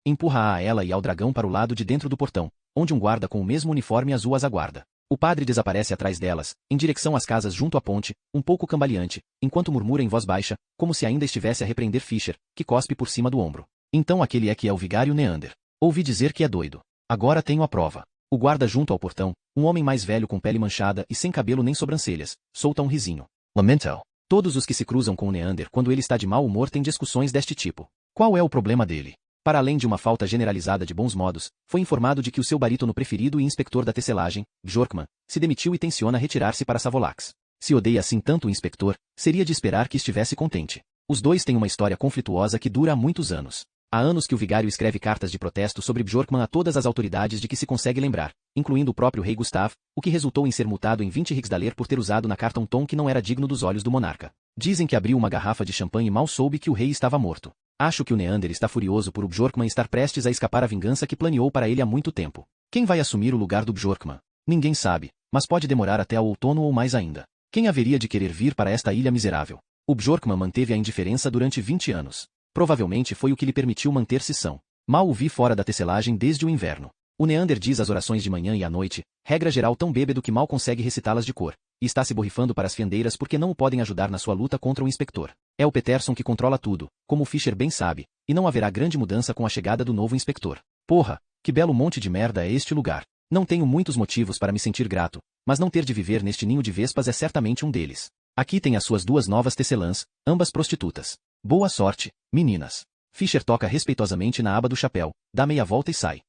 Empurra-a a ela e ao dragão para o lado de dentro do portão, onde um guarda com o mesmo uniforme azul as aguarda. O padre desaparece atrás delas, em direção às casas junto à ponte, um pouco cambaleante, enquanto murmura em voz baixa, como se ainda estivesse a repreender Fischer, que cospe por cima do ombro. Então aquele é que é o vigário Neander. Ouvi dizer que é doido. Agora tenho a prova. O guarda junto ao portão, um homem mais velho com pele manchada e sem cabelo nem sobrancelhas, solta um risinho. Lamento. Todos os que se cruzam com o Neander quando ele está de mau humor têm discussões deste tipo. Qual é o problema dele? Para além de uma falta generalizada de bons modos, foi informado de que o seu barítono preferido e inspetor da tecelagem, Bjorkman, se demitiu e tenciona retirar-se para Savolax. Se odeia assim tanto o inspetor, seria de esperar que estivesse contente. Os dois têm uma história conflituosa que dura há muitos anos. Há anos que o vigário escreve cartas de protesto sobre Bjorkman a todas as autoridades de que se consegue lembrar, incluindo o próprio rei Gustav, o que resultou em ser multado em 20 riksdaler por ter usado na carta um tom que não era digno dos olhos do monarca. Dizem que abriu uma garrafa de champanhe e mal soube que o rei estava morto. Acho que o Neander está furioso por o Bjorkman estar prestes a escapar à vingança que planeou para ele há muito tempo. Quem vai assumir o lugar do Bjorkman? Ninguém sabe, mas pode demorar até ao outono ou mais ainda. Quem haveria de querer vir para esta ilha miserável? O Bjorkman manteve a indiferença durante 20 anos. Provavelmente foi o que lhe permitiu manter-se são. Mal o vi fora da tecelagem desde o inverno. O Neander diz as orações de manhã e à noite, regra geral tão bêbado que mal consegue recitá-las de cor, e está se borrifando para as fendeiras porque não o podem ajudar na sua luta contra o inspector. É o Peterson que controla tudo, como o Fischer bem sabe, e não haverá grande mudança com a chegada do novo inspector. Porra, que belo monte de merda é este lugar. Não tenho muitos motivos para me sentir grato, mas não ter de viver neste ninho de vespas é certamente um deles. Aqui tem as suas duas novas tecelãs, ambas prostitutas. Boa sorte, meninas. Fischer toca respeitosamente na aba do chapéu, dá meia volta e sai.